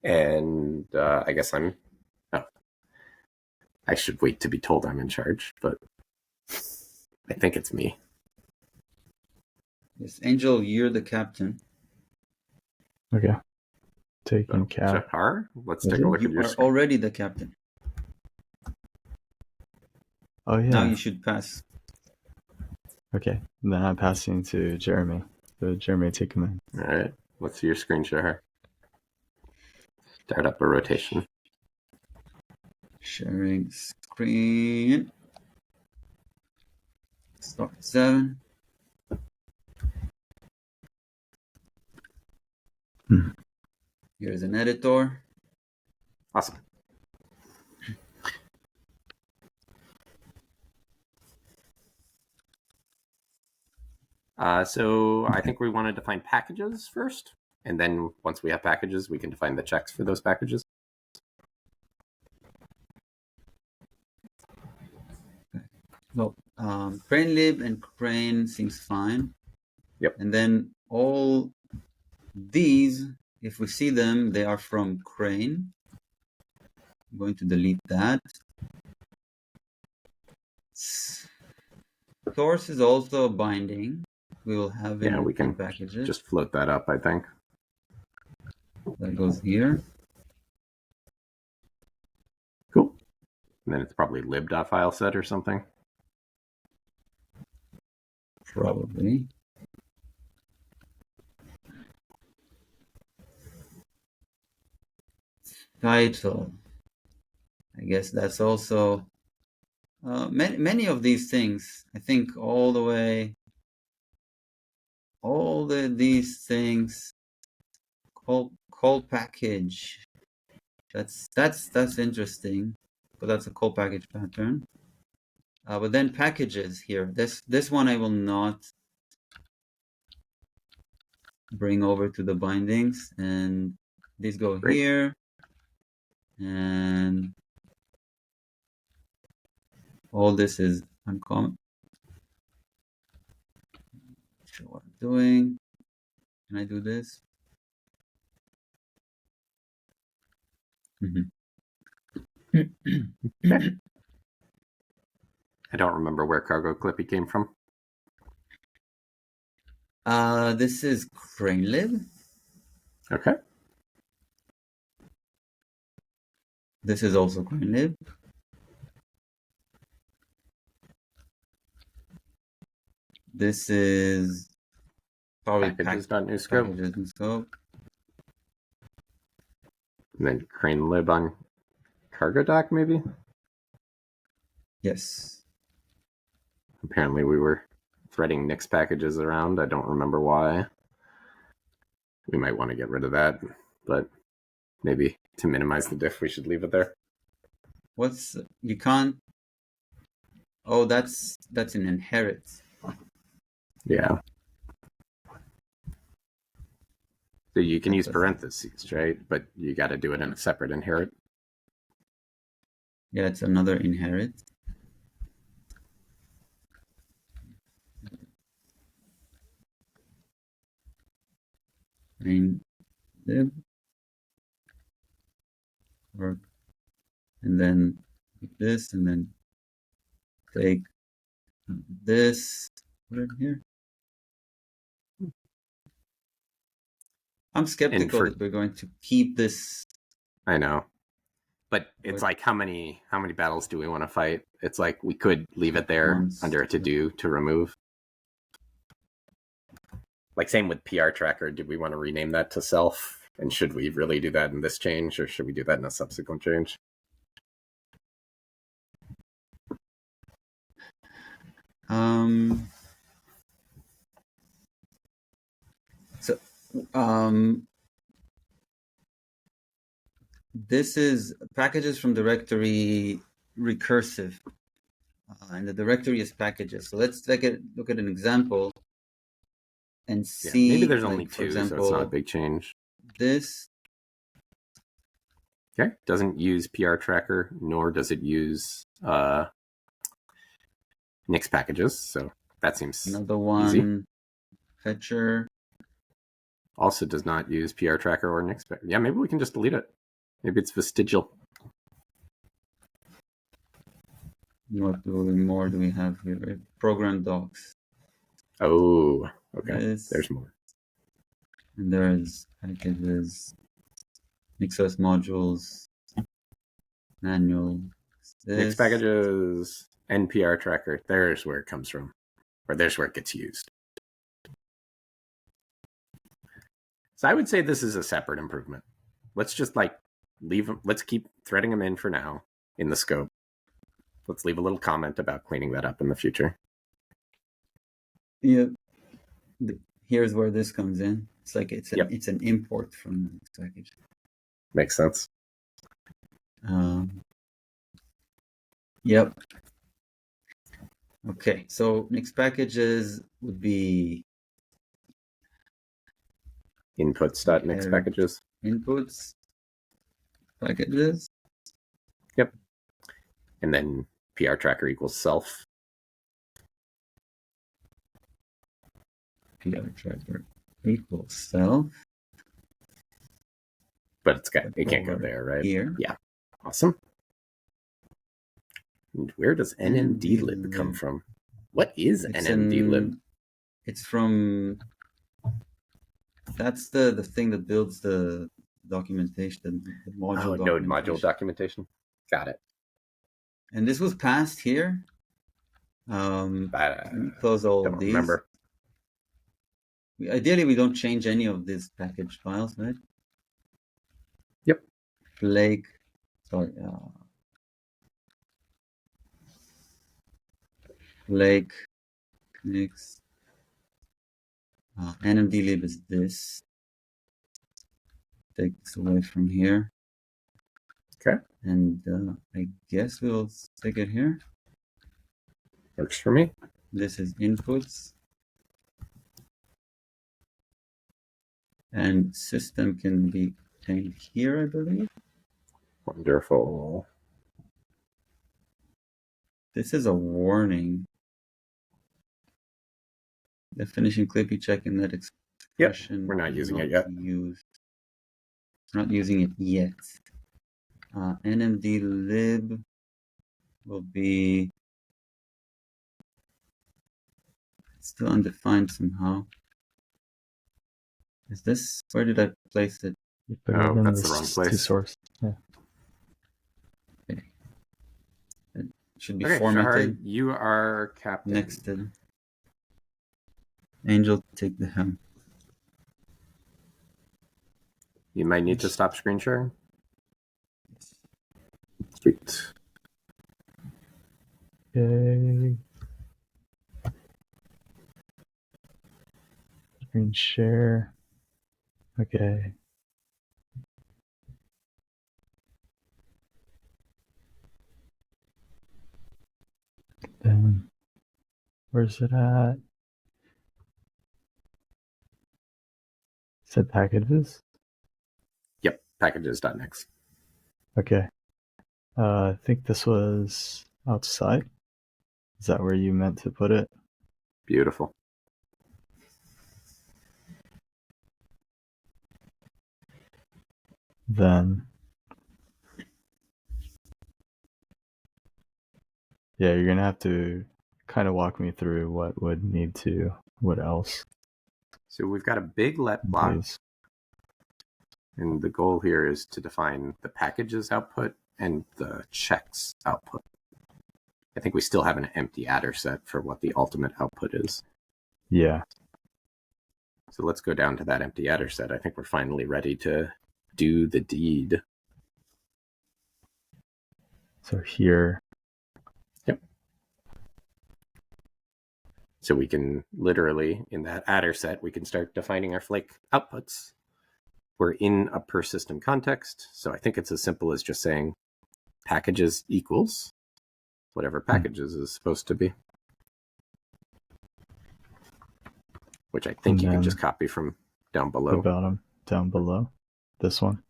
And I guess I should wait to be told I'm in charge, but I think it's me. Yes, Angel, you're the captain. Okay. Taking cap. Shahar, let's Is take a it? look at You your are screen. already the captain. Oh yeah. Now you should pass. Okay. And then I'm passing to Jeremy. So Jeremy, take command. All right. Let's see your screen, Shahar. Start up a rotation. Sharing screen. Start 7. Here's an editor. Awesome. So I think we want to define packages first. And then once we have packages, we can define the checks for those packages. So crane lib and crane seems fine. Yep. And then all these, if we see them, they are from crane. I'm going to delete that. Source is also binding. We will have in we can packages. just float that up, I think. That goes here. Cool. And then it's probably lib.fileset or something. Probably. Title. I guess that's also many of these things. I think all the way, these things. Call package. That's interesting, but that's a call package pattern. But then packages here. This one I will not bring over to the bindings, and these go Great. here, and all this is uncommon. Not sure what I'm doing. Can I do this? Okay. I don't remember where cargo clippy came from. This is CraneLib. Okay. This is also CraneLib. This is probably Packages.newscope. packages and scope. And then crane lib on cargo doc, maybe? Yes. Apparently we were threading Nix packages around. I don't remember why. We might want to get rid of that, but maybe to minimize the diff, we should leave it there. You can't. Oh, that's an inherit. Yeah. So you can use parentheses, right? But you got to do it in a separate inherit. Yeah, it's another inherit. Main lib work, and then this, and then take this, put it here. I'm skeptical that we're going to keep this. I know, but it's like how many battles do we want to fight? It's like we could leave it there under a to remove. Like same with PR tracker. Do we want to rename that to self? And should we really do that in this change, or should we do that in a subsequent change? This is packages from directory recursive, and the directory is packages. So let's look at an example and see. Maybe there's only two, so it's not a big change. this. Okay. Doesn't use PR tracker, nor does it use Nix packages. So that seems Another one, easy. fetcher. Also does not use PR tracker or Nix. Yeah, maybe we can just delete it. Maybe it's vestigial. What more do we have here? Program docs. Oh, okay. This. There's more. And there's packages, Nix.js modules, manual. Nix packages, NPR tracker. There's where it comes from, or there's where it gets used. So I would say this is a separate improvement. Let's just leave them. Let's keep threading them in for now in the scope. Let's leave a little comment about cleaning that up in the future. Yeah. Here's where this comes in. It's like it's an import from the Nix package. Makes sense. Yep. Okay, so Nix packages would be inputs.nix packages. Inputs packages. Yep. And then PR tracker equals self. PR tracker equals self. But it can't go there, right? Here. Yeah. Awesome. And where does nmdlib come from? What is nmdlib? It's from... That's the thing that builds the documentation, the module documentation. Node module documentation. Got it. And this was passed here. Close all of these. Remember. Ideally, we don't change any of these package files, right? Yep. Flake Nix. nmdlib is this. Take this away from here. Okay. And I guess we'll stick it here. Works for me. This is inputs. And system can be contained here, I believe. Wonderful. This is a warning. Definition clippy check in that expression. Yep, we're not using it yet. Not using it yet. nmdlib will be still undefined somehow. Is this, where did I place it? Oh, that's the wrong place. Source. Yeah. Okay. It should be okay, formatted. Shahar, you are captain. Next to Angel, take the helm. You might need to stop screen sharing. Sweet. Okay. Screen share. Okay. Then where's it at? Said packages? Yep, packages.nix. Okay. I think this was outside. Is that where you meant to put it? Beautiful. Then yeah, you're gonna have to kind of walk me through what would need to, what else. So we've got a big let block. Please. And the goal here is to define the packages output and the checks output. I think we still have an empty adder set for what the ultimate output is. Yeah. So let's go down to that empty adder set. I think we're finally ready to do the deed. So here. Yep. So we can literally, in that adder set, we can start defining our Flake outputs. We're in a per system context. So I think it's as simple as just saying packages equals whatever packages is supposed to be. Which I think you can just copy from down below. About them down below. This one.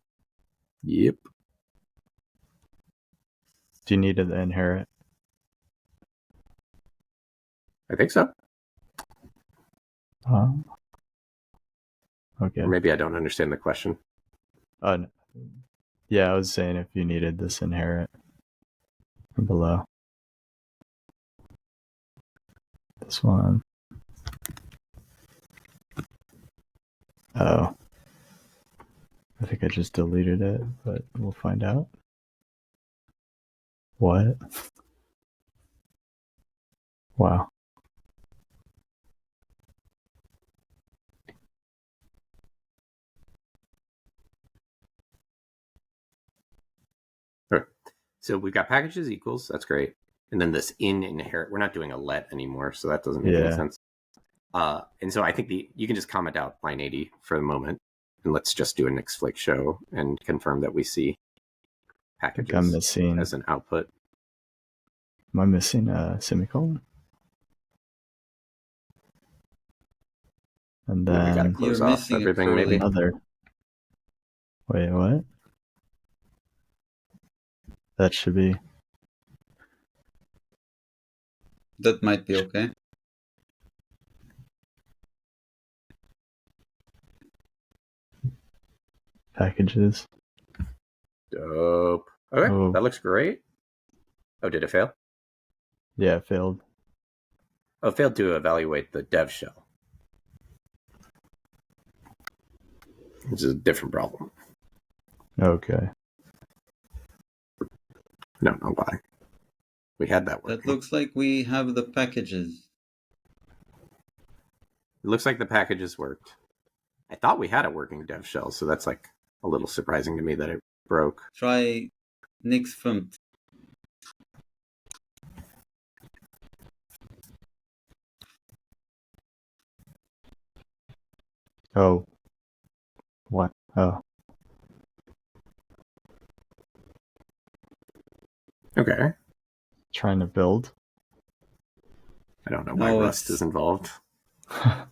Yep. Do you need to inherit? I think so. Okay. Or maybe I don't understand the question. Yeah, I was saying if you needed this inherit from below. This one. Oh. I think I just deleted it, but we'll find out. What? Wow. All right. So we've got packages equals. That's great. And then this in inherit. We're not doing a let anymore, so that doesn't make any sense. And so I think you can just comment out line 80 for the moment, and let's just do an Xflake show and confirm that we see packages I'm missing as an output. Am I missing a semicolon? And then we got to close You're off missing a everything. curly. Maybe another. Wait, what? That should be. That might be okay. Packages. dope. Okay, Oh. that looks great. Oh, did it fail? Yeah, it failed. Oh, it failed to evaluate the dev shell, which is a different problem. Okay. I don't know why. We had that working. That looks like we have the packages. It looks like the packages worked. I thought we had a working dev shell, so that's like a little surprising to me that it broke. Try Nix Fumt. Oh. What? Oh. Okay. Trying to build. I don't know why No, Rust is involved.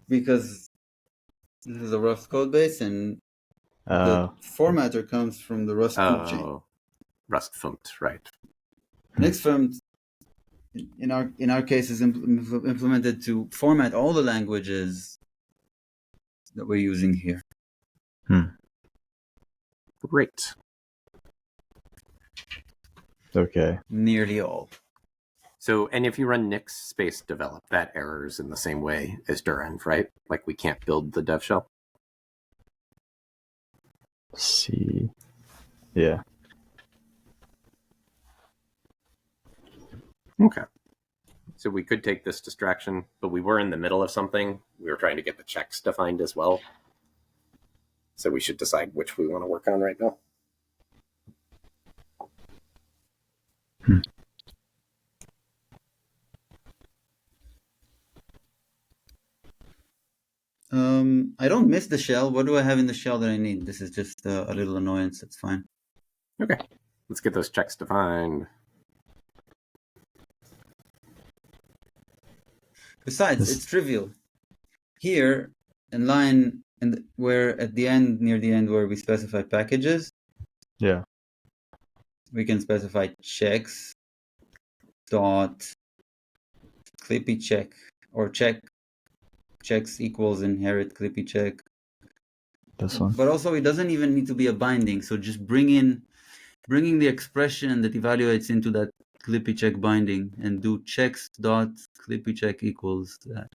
Because this is a Rust code base and the formatter comes from the Rust toolchain. Oh, Rust Fumt, right. Nix Fumt, in our case, is implemented to format all the languages that we're using here. Great. Okay. Nearly all. So, and if you run nix space develop, that errors in the same way as durenv, right? Like we can't build the dev shell. See. Yeah. Okay. So we could take this distraction, but we were in the middle of something. We were trying to get the checks defined as well. So we should decide which we want to work on right now. I don't miss the shell. What do I have in the shell that I need? This is just a little annoyance. That's fine. Okay. Let's get those checks defined. Besides, it's trivial. Here, in line, and where at the end, near the end, where we specify packages, Yeah. we can specify checks dot clippy check or checks equals inherit clippy check. This one. But also, it doesn't even need to be a binding. So just bringing the expression that evaluates into that clippy check binding and do checks dot clippy check equals that.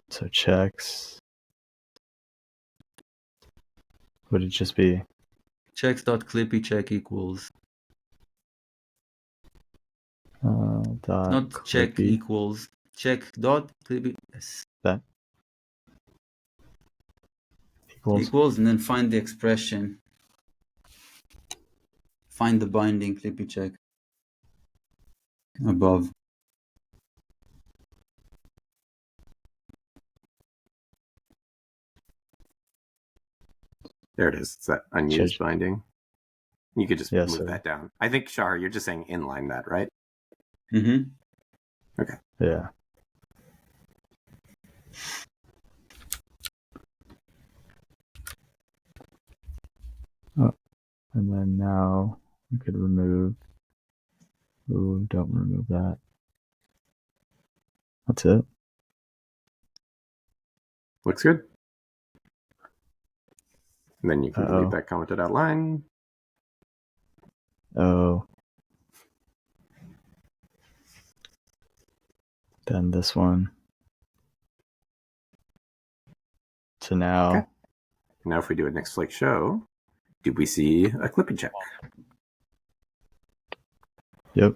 So checks. Would it just be Checks dot clippy check equals dot not clippy. check equals check dot clippy yes. That equals and then find the expression, find the binding clippy check above. There it is. It's that unused binding. You could just move that down. I think, Shahar, you're just saying inline that, right? Mm-hmm. Okay. Yeah. And then now we could remove. Ooh, don't remove that. That's it. Looks good. And then you can delete Uh-oh. that commented out line. Oh. Then this one. So now, Okay. Now if we do a next Flake show, do we see a clippy check? yep.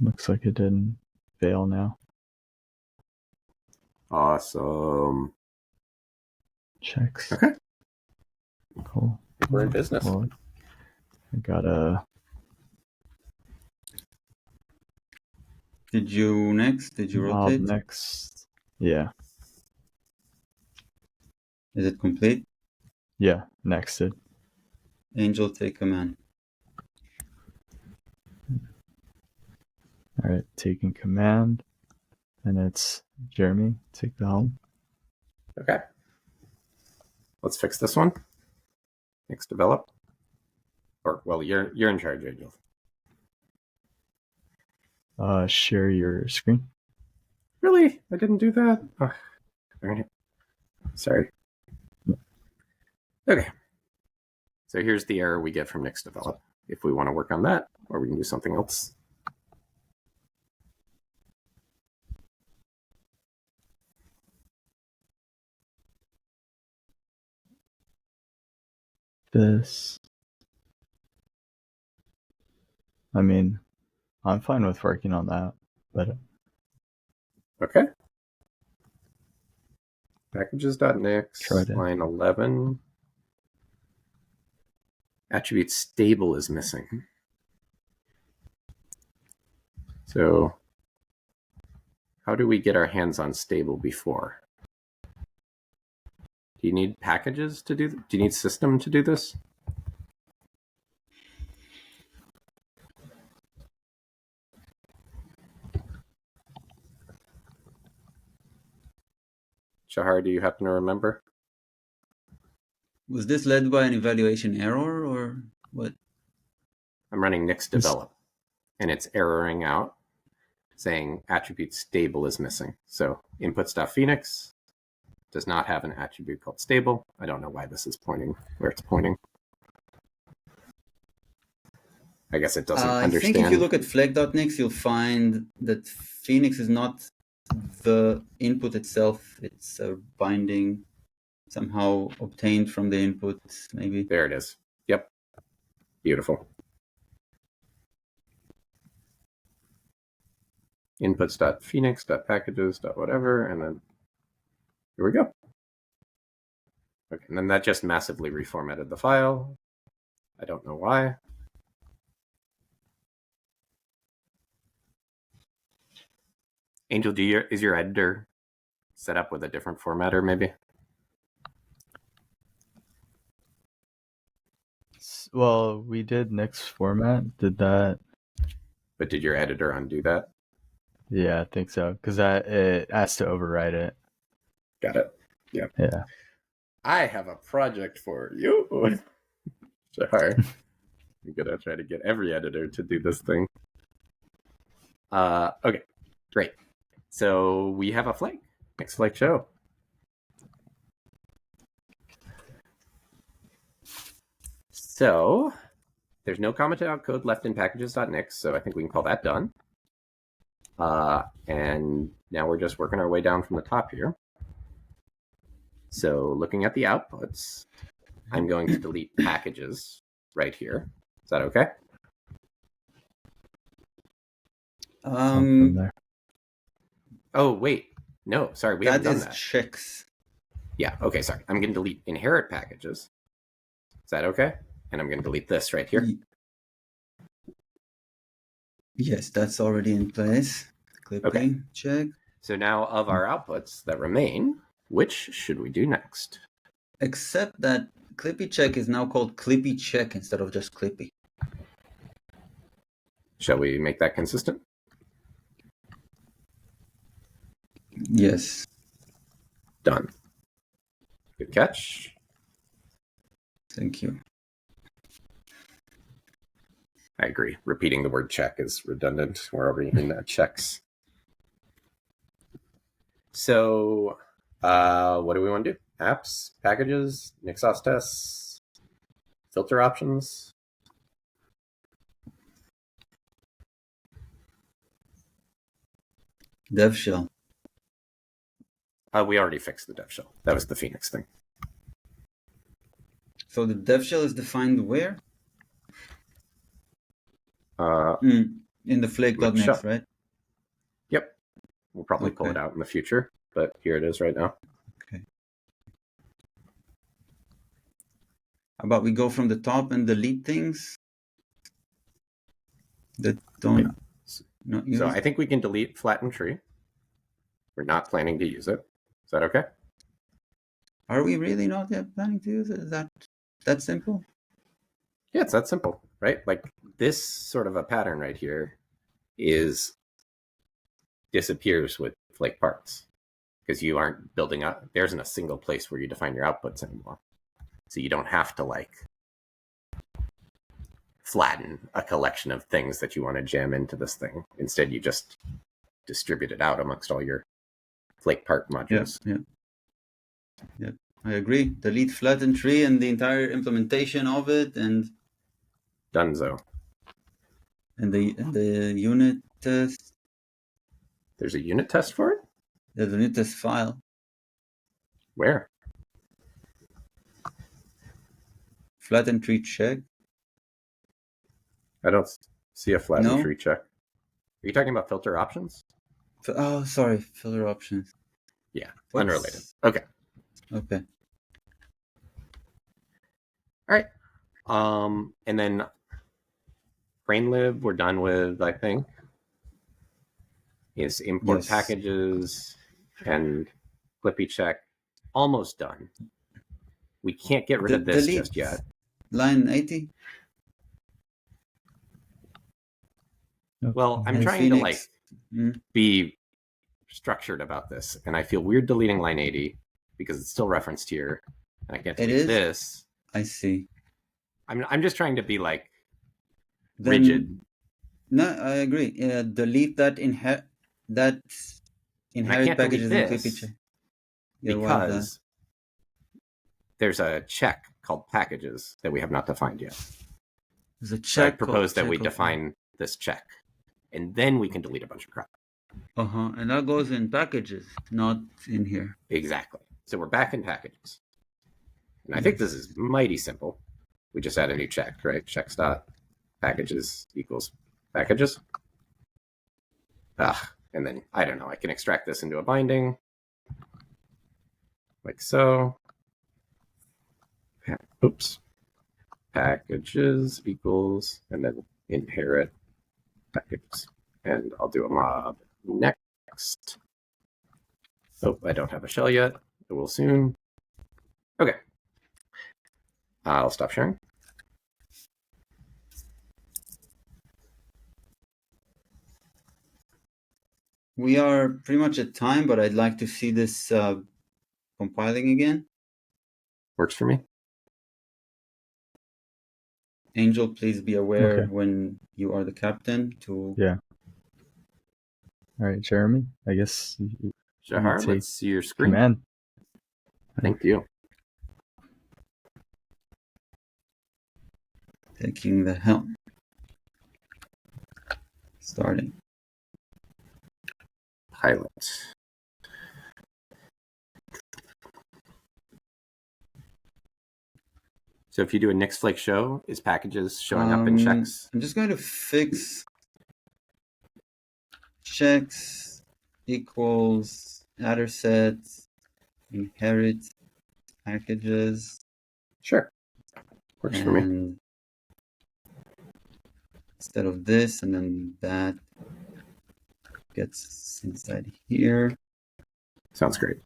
Looks like it didn't fail now. Awesome. Checks. Okay. Cool. We're in business. Well, I gotta. Did you Mob rotate? next. Yeah. Is it complete? Yeah. Nexted. Angel, take command. All right. Taking command. And it's Jeremy. Take the helm. Okay. Let's fix this one. Next develop. Or well, you're in charge, Angel. Share your screen. Really? I didn't do that? Oh, darn it. Sorry. Okay. So here's the error we get from next develop. If we want to work on that, or we can do something else. This. I mean, I'm fine with working on that, but Okay. Packages.next, Tried it. line 11. Attribute stable is missing. So how do we get our hands on stable before? Do you need packages to do? Do you need system to do this? Shahar, do you happen to remember? Was this led by an evaluation error or what? I'm running next develop, and it's erroring out, saying attribute stable is missing. So inputs.phoenix does not have an attribute called stable. I don't know why this is pointing where it's pointing. I guess it doesn't I understand. think if you look at flag.nix, you'll find that Phoenix is not the input itself. It's a binding somehow obtained from the input, maybe. There it is. Yep. Beautiful. Inputs.phoenix.packages.whatever, and then here we go. Okay, and then that just massively reformatted the file. I don't know why. Angel, is your editor set up with a different formatter, maybe? Well, we did Nix format. Did that? But did your editor undo that? Yeah, I think so. Because it has to override it. Got it. Yeah. Yeah. I have a project for you. Sure. I'm gonna try to get every editor to do this thing. Okay, great. So we have a flag. Next flag show. So there's no commented out code left in packages.nix, so I think we can call that done. And now we're just working our way down from the top here. So looking at the outputs, I'm going to delete packages right here. Is that okay? From there. Oh, wait. No, sorry, we haven't done That that. is checks. Yeah, okay, sorry. I'm going to delete inherit packages. Is that okay? And I'm going to delete this right here. Yes, that's already in place. Clipping, Okay. check. So now of our outputs that remain, which should we do next? Except that Clippy check is now called Clippy check instead of just Clippy. Shall we make that consistent? Yes. Done. Good catch. Thank you. I agree. Repeating the word check is redundant. We're already in checks. So, what do we want to do? Apps, packages, Nixos tests, filter options. Dev shell. We already fixed the dev shell. That was the Phoenix thing. So the dev shell is defined where? In the flake.next, right? Yep. We'll probably pull it out in the future, but here it is right now. Okay. How about we go from the top and delete things that don't not use? So I think we can delete flatten tree. We're not planning to use it. Is that okay? Are we really not yet planning to use it? Is that simple? Yeah, it's that simple, right? Like this sort of a pattern right here disappears with flake parts because you aren't building up. There isn't a single place where you define your outputs anymore. So you don't have to like flatten a collection of things that you want to jam into this thing. Instead, you just distribute it out amongst all your flake part modules. Yeah, I agree. Delete flatten tree and the entire implementation of it, and Donezo. And the unit test. There's a unit test for it? There's a unit test file. Where? Flatten tree check. I don't see a flatten tree check. Are you talking about filter options? Oh, sorry, filter options. Yeah, unrelated. Okay. Okay. All right. And then brainlib we're done with, I think. Is import packages and Flippy check almost done. We can't get rid of this just yet. Line 80. Well, I'm trying to be structured about this, and I feel weird deleting line 80 because it's still referenced here, and I can't delete this. I see. I'm just trying to be like rigid. No, I agree. Delete that inherit packages in Flippy check. Because there's a check called packages that we have not defined yet. There's a check. So I propose that we define this check, and then we can delete a bunch of crap. And that goes in packages, not in here. Exactly. So we're back in packages. And I think this is mighty simple. We just add a new check, right? Checks dot packages equals packages. And then, I don't know, I can extract this into a binding. Like so. Oops. Packages equals, and then inherit packages. And I'll do a mob next. Oh, I don't have a shell yet. I will soon. Okay. I'll stop sharing. We are pretty much at time, but I'd like to see this compiling again. Works for me. Angel, please be aware when you are the captain to... Yeah. All right, Jeremy, I guess... Jahar, let's see your screen. Command. Thank you. Taking the helm. Starting. Pilot. So if you do a Nix Flake show, is packages showing up in checks? I'm just going to fix checks equals adder set inherit packages. Sure. Works for me. Instead of this, and then that gets inside here. Sounds great.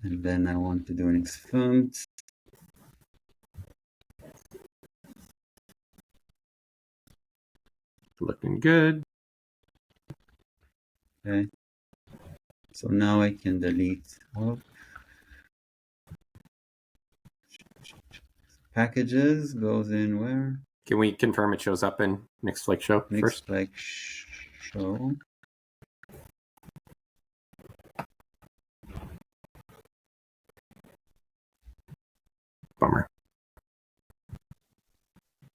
And then I want to do an exfunct. Looking good. Okay. So now I can delete all. packages goes in where? Can we confirm it shows up in Next Flake Show first? Next Flake Show. Bummer.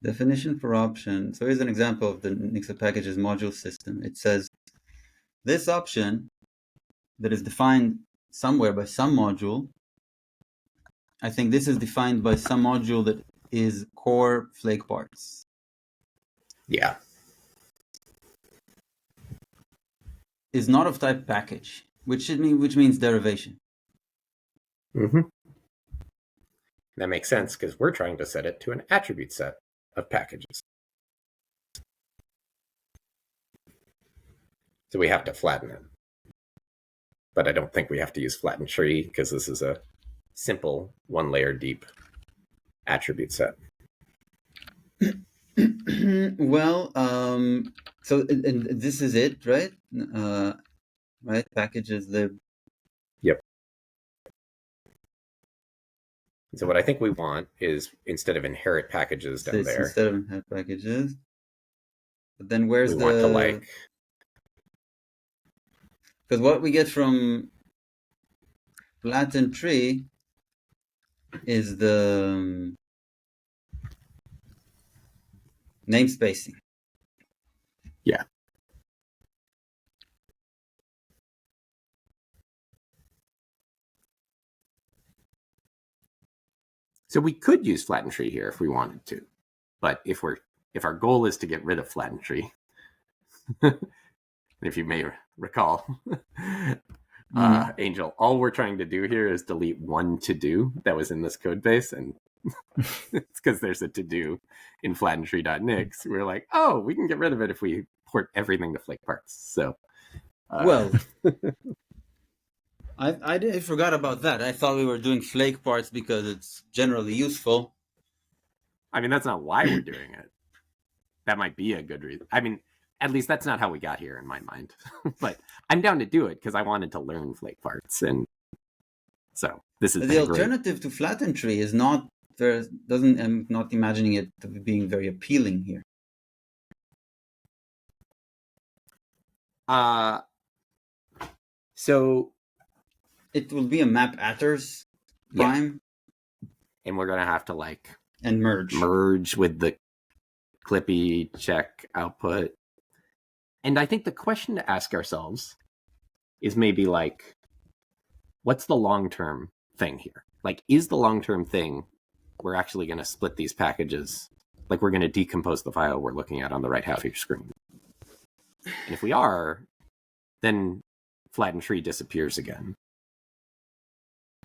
Definition for option. So here's an example of the Nixle packages module system. It says this option that is defined somewhere by some module. I think this is defined by some module that is core flake parts. Yeah. Is not of type package, which means derivation. Mm-hmm. That makes sense because we're trying to set it to an attribute set of packages. So we have to flatten it. But I don't think we have to use flatten tree because this is a simple one layer deep attribute set. Well, so and this is it, right? Right, packages lib. Yep. So what I think we want is instead of inherit packages down there, Instead of inherit packages, but then where's we want to like, because what we get from flatten tree is the namespacing. Yeah. So we could use flatten tree here if we wanted to, but if our goal is to get rid of flatten tree, if you may recall, Angel, all we're trying to do here is delete one to-do that was in this code base, and it's because there's a to-do in flattentree.nix. We're like, oh, we can get rid of it if we port everything to flake parts. So, well, I forgot about that. I thought we were doing flake parts because it's generally useful. I mean, that's not why we're doing it. That might be a good reason. I mean, at least that's not how we got here in my mind. But I'm down to do it because I wanted to learn flake parts, and so this is the alternative to flatten tree is not there. Doesn't I'm not imagining it to be being very appealing here. So it will be a map attrs prime, and we're gonna have to like and merge with the Clippy check output. And I think the question to ask ourselves is maybe like, what's the long-term thing here? Like, is the long-term thing we're actually going to split these packages? Like, we're going to decompose the file we're looking at on the right half of your screen. And if we are, then flatten tree disappears again.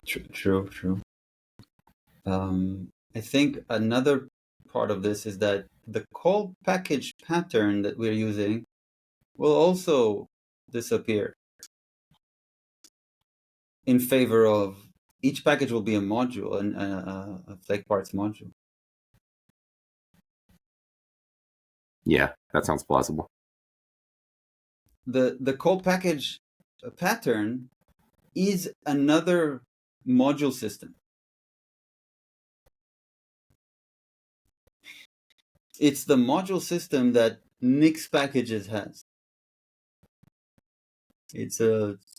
True. I think another part of this is that the call package pattern that we're using will also disappear in favor of each package will be a module and a flake parts module. Yeah, that sounds plausible. The call package pattern is another module system. It's the module system that Nix packages has. It's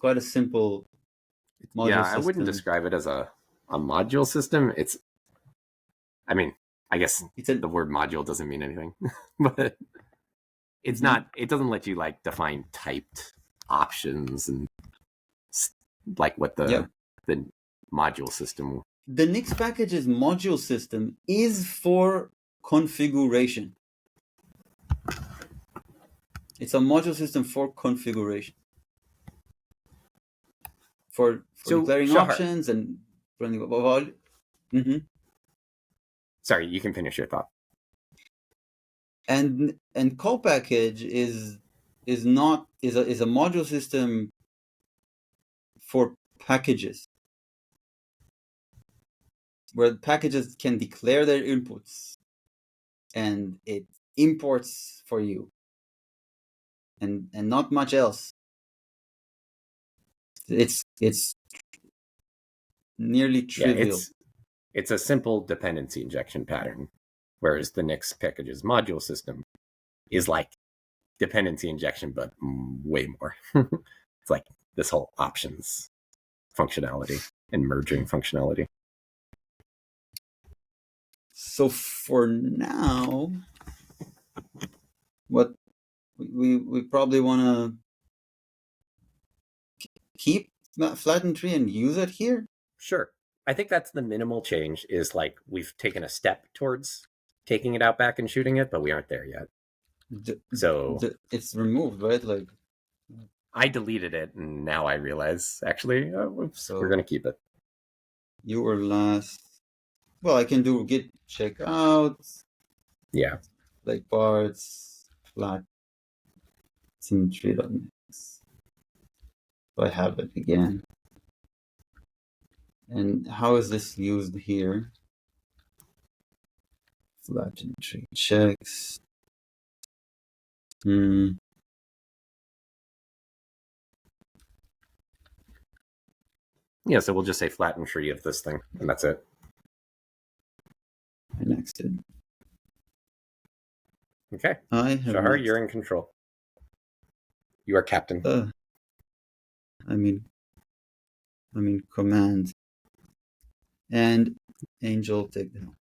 quite a simple module system. I wouldn't describe it as a module system. I mean, I guess the word module doesn't mean anything, but it's not. It doesn't let you like define typed options and like what the module system. The Nix packages module system is for configuration. It's a module system for configuration. For declaring options and running. Sorry, you can finish your thought. And call package is a module system for packages, where packages can declare their inputs, and it imports for you, and not much else. It's nearly trivial. It's a simple dependency injection pattern, whereas the Nix packages module system is like dependency injection, but way more. It's like this whole options functionality and merging functionality. So for now, what we probably want to keep that flattened tree and use it here. Sure. I think that's the minimal change, is like we've taken a step towards taking it out back and shooting it, but we aren't there yet. So it's removed, right? Like I deleted it, and now I realize actually, So- we're gonna keep it. you were last. Well, I can do git checkout, Yeah. like parts, flat tree.mix. So I have it again. And how is this used here? Flatten tree checks. Yeah, so we'll just say flatten tree of this thing, and that's it. I nexted. Okay. I have Shahar, nexted. you're in control. You are captain. I mean command. And Angel take the helm.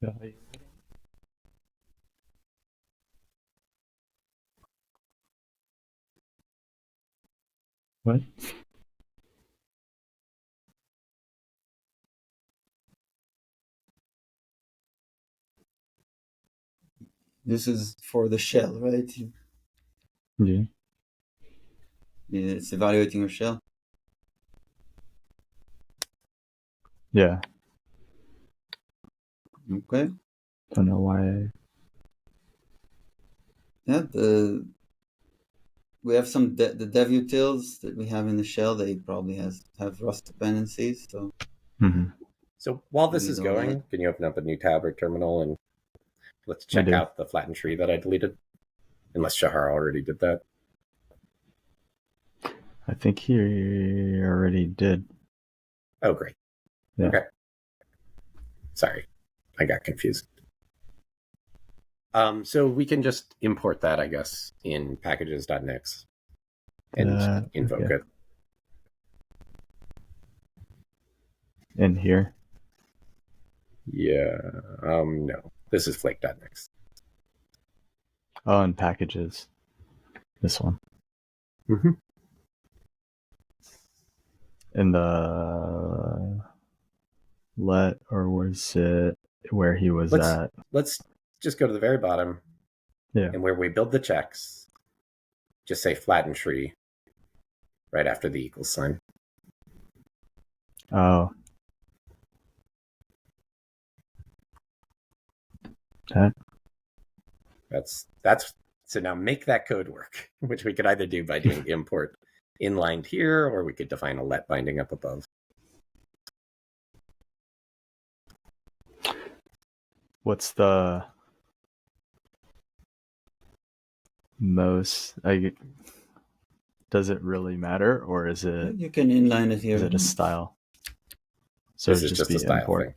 Okay. What? This is for the shell, right? Yeah. It's evaluating your shell. Yeah. Okay. Don't know why. Yeah, we have some the dev utils that we have in the shell. They probably have Rust dependencies. So So while this Delete is all going, that. can you open up a new tab or terminal and let's check do. out the flattened tree that I deleted? Unless Shahar already did that. I think he already did. Oh, great. Yeah. Okay. Sorry, I got confused. So we can just import that, I guess, in packages.nix and invoke okay. it. In here. Yeah. No, this is flake.nix. Oh, and packages. This one. Mm-hmm. In the or was it where he was at? Let's just go to the very bottom. Yeah. And where we build the checks, just say flatten tree right after the equals sign. Oh. That's so now make that code work, which we could either do by doing import inlined here, or we could define a let binding up above. What's the most? Does it really matter, or is it? You can inline it here. Is it a style? So this is just a style import. thing.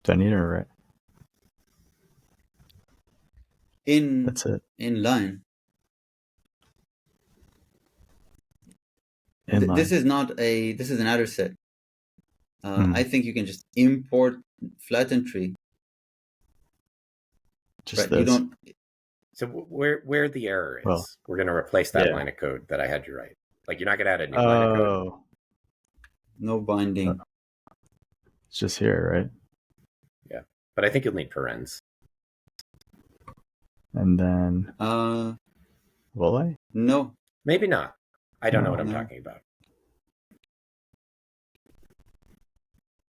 Do I need to write? That's it. Inline. Inline. This is not a. This is an adder set. I think you can just import flatten tree. Just right, this. You don't. So where the error is, Well, we're going to replace that yeah. line of code that I had you write. Like, you're not going to add a new line of code. No binding. It's just here, right? Yeah, but I think you'll need parens. And then. Will I? No. Maybe not. I don't know what I'm No. talking about.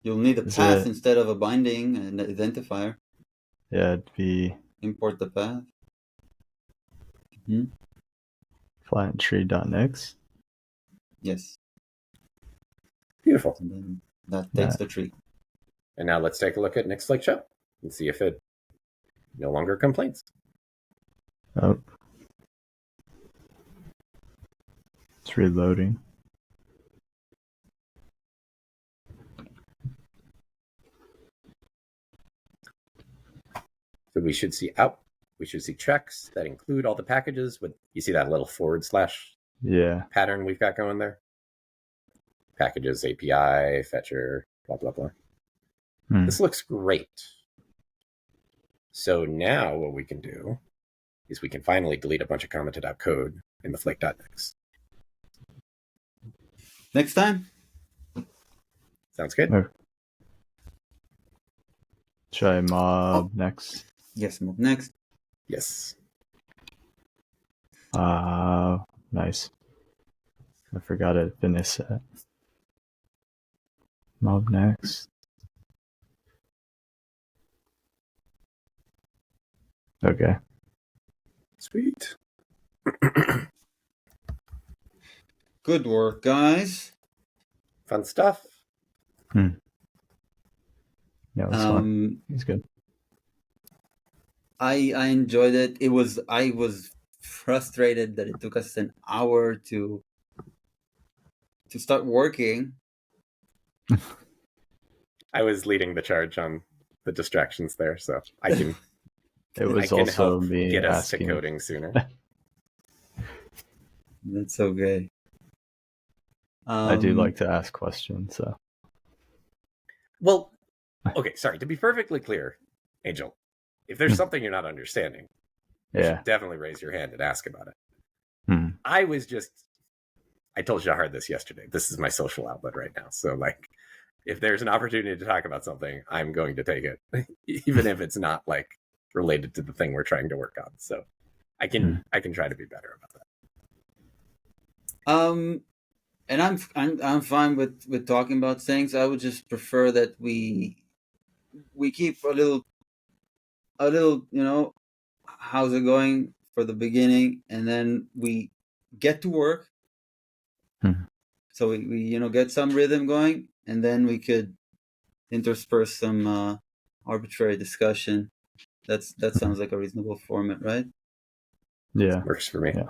You'll need a path instead of a binding and identifier. Yeah, it'd be Import the path. Hmm. flattree.next. Yes. Beautiful. And then that takes the tree. And now let's take a look at Nick's Lake Show and see if it no longer complains. Oh. It's reloading. So we should see we should see checks that include all the packages with, you see that little / Yeah. pattern we've got going there? Packages, API, fetcher, blah, blah, blah. This looks great. So now what we can do is we can finally delete a bunch of commented out code in the flake.next. Next time. Sounds good? Okay. Should I mob next? Yes, move next. Yes. Nice. I forgot it. Finish set. Mob next. Okay. Sweet. Good work, guys. Fun stuff. Yeah, that's fun. It's good. I enjoyed it. I was frustrated that it took us an hour to start working. I was leading the charge on the distractions there, so I can It was I can also help me get us asking. to coding sooner. That's okay. I do like to ask questions, so. Well, okay, sorry. To be perfectly clear, Angel, if there's something you're not understanding, you should definitely raise your hand and ask about it. I told Jahar this yesterday. This is my social outlet right now. So, like, if there's an opportunity to talk about something, I'm going to take it, even if it's not, like, related to the thing we're trying to work on. So I can try to be better about that. And I'm fine with talking about things. I would just prefer that we keep a little, how's it going for the beginning, and then we get to work. So we get some rhythm going, and then we could intersperse some arbitrary discussion. That sounds like a reasonable format, right? Yeah. Works for me. Yeah.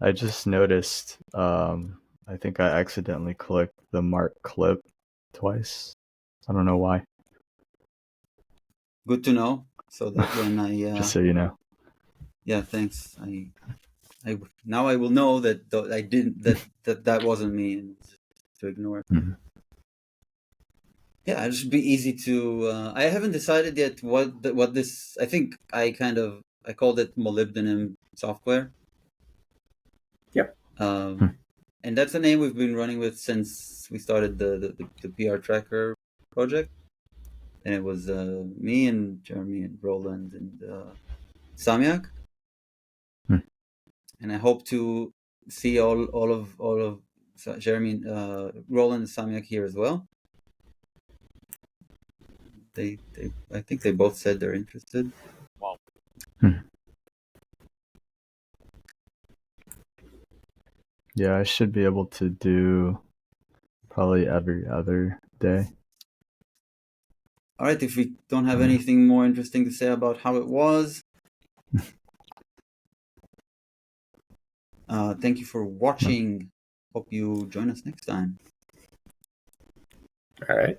I just noticed, I think I accidentally clicked the mark clip twice. I don't know why. Good to know. So that when I just so you know. Yeah, thanks. I now I will know that I didn't that wasn't me, and just to ignore it. Yeah, it should be easy to. I haven't decided yet what this. I think I called it molybdenum software. Yep. And that's a name we've been running with since we started the PR tracker project, and it was me and Jeremy and Roland and Samyak. And I hope to see all of Jeremy, Roland, and Samyak here as well. I think they both said they're interested. Wow. Yeah, I should be able to do probably every other day. All right, if we don't have anything more interesting to say about how it was, thank you for watching. Hope you join us next time. All right.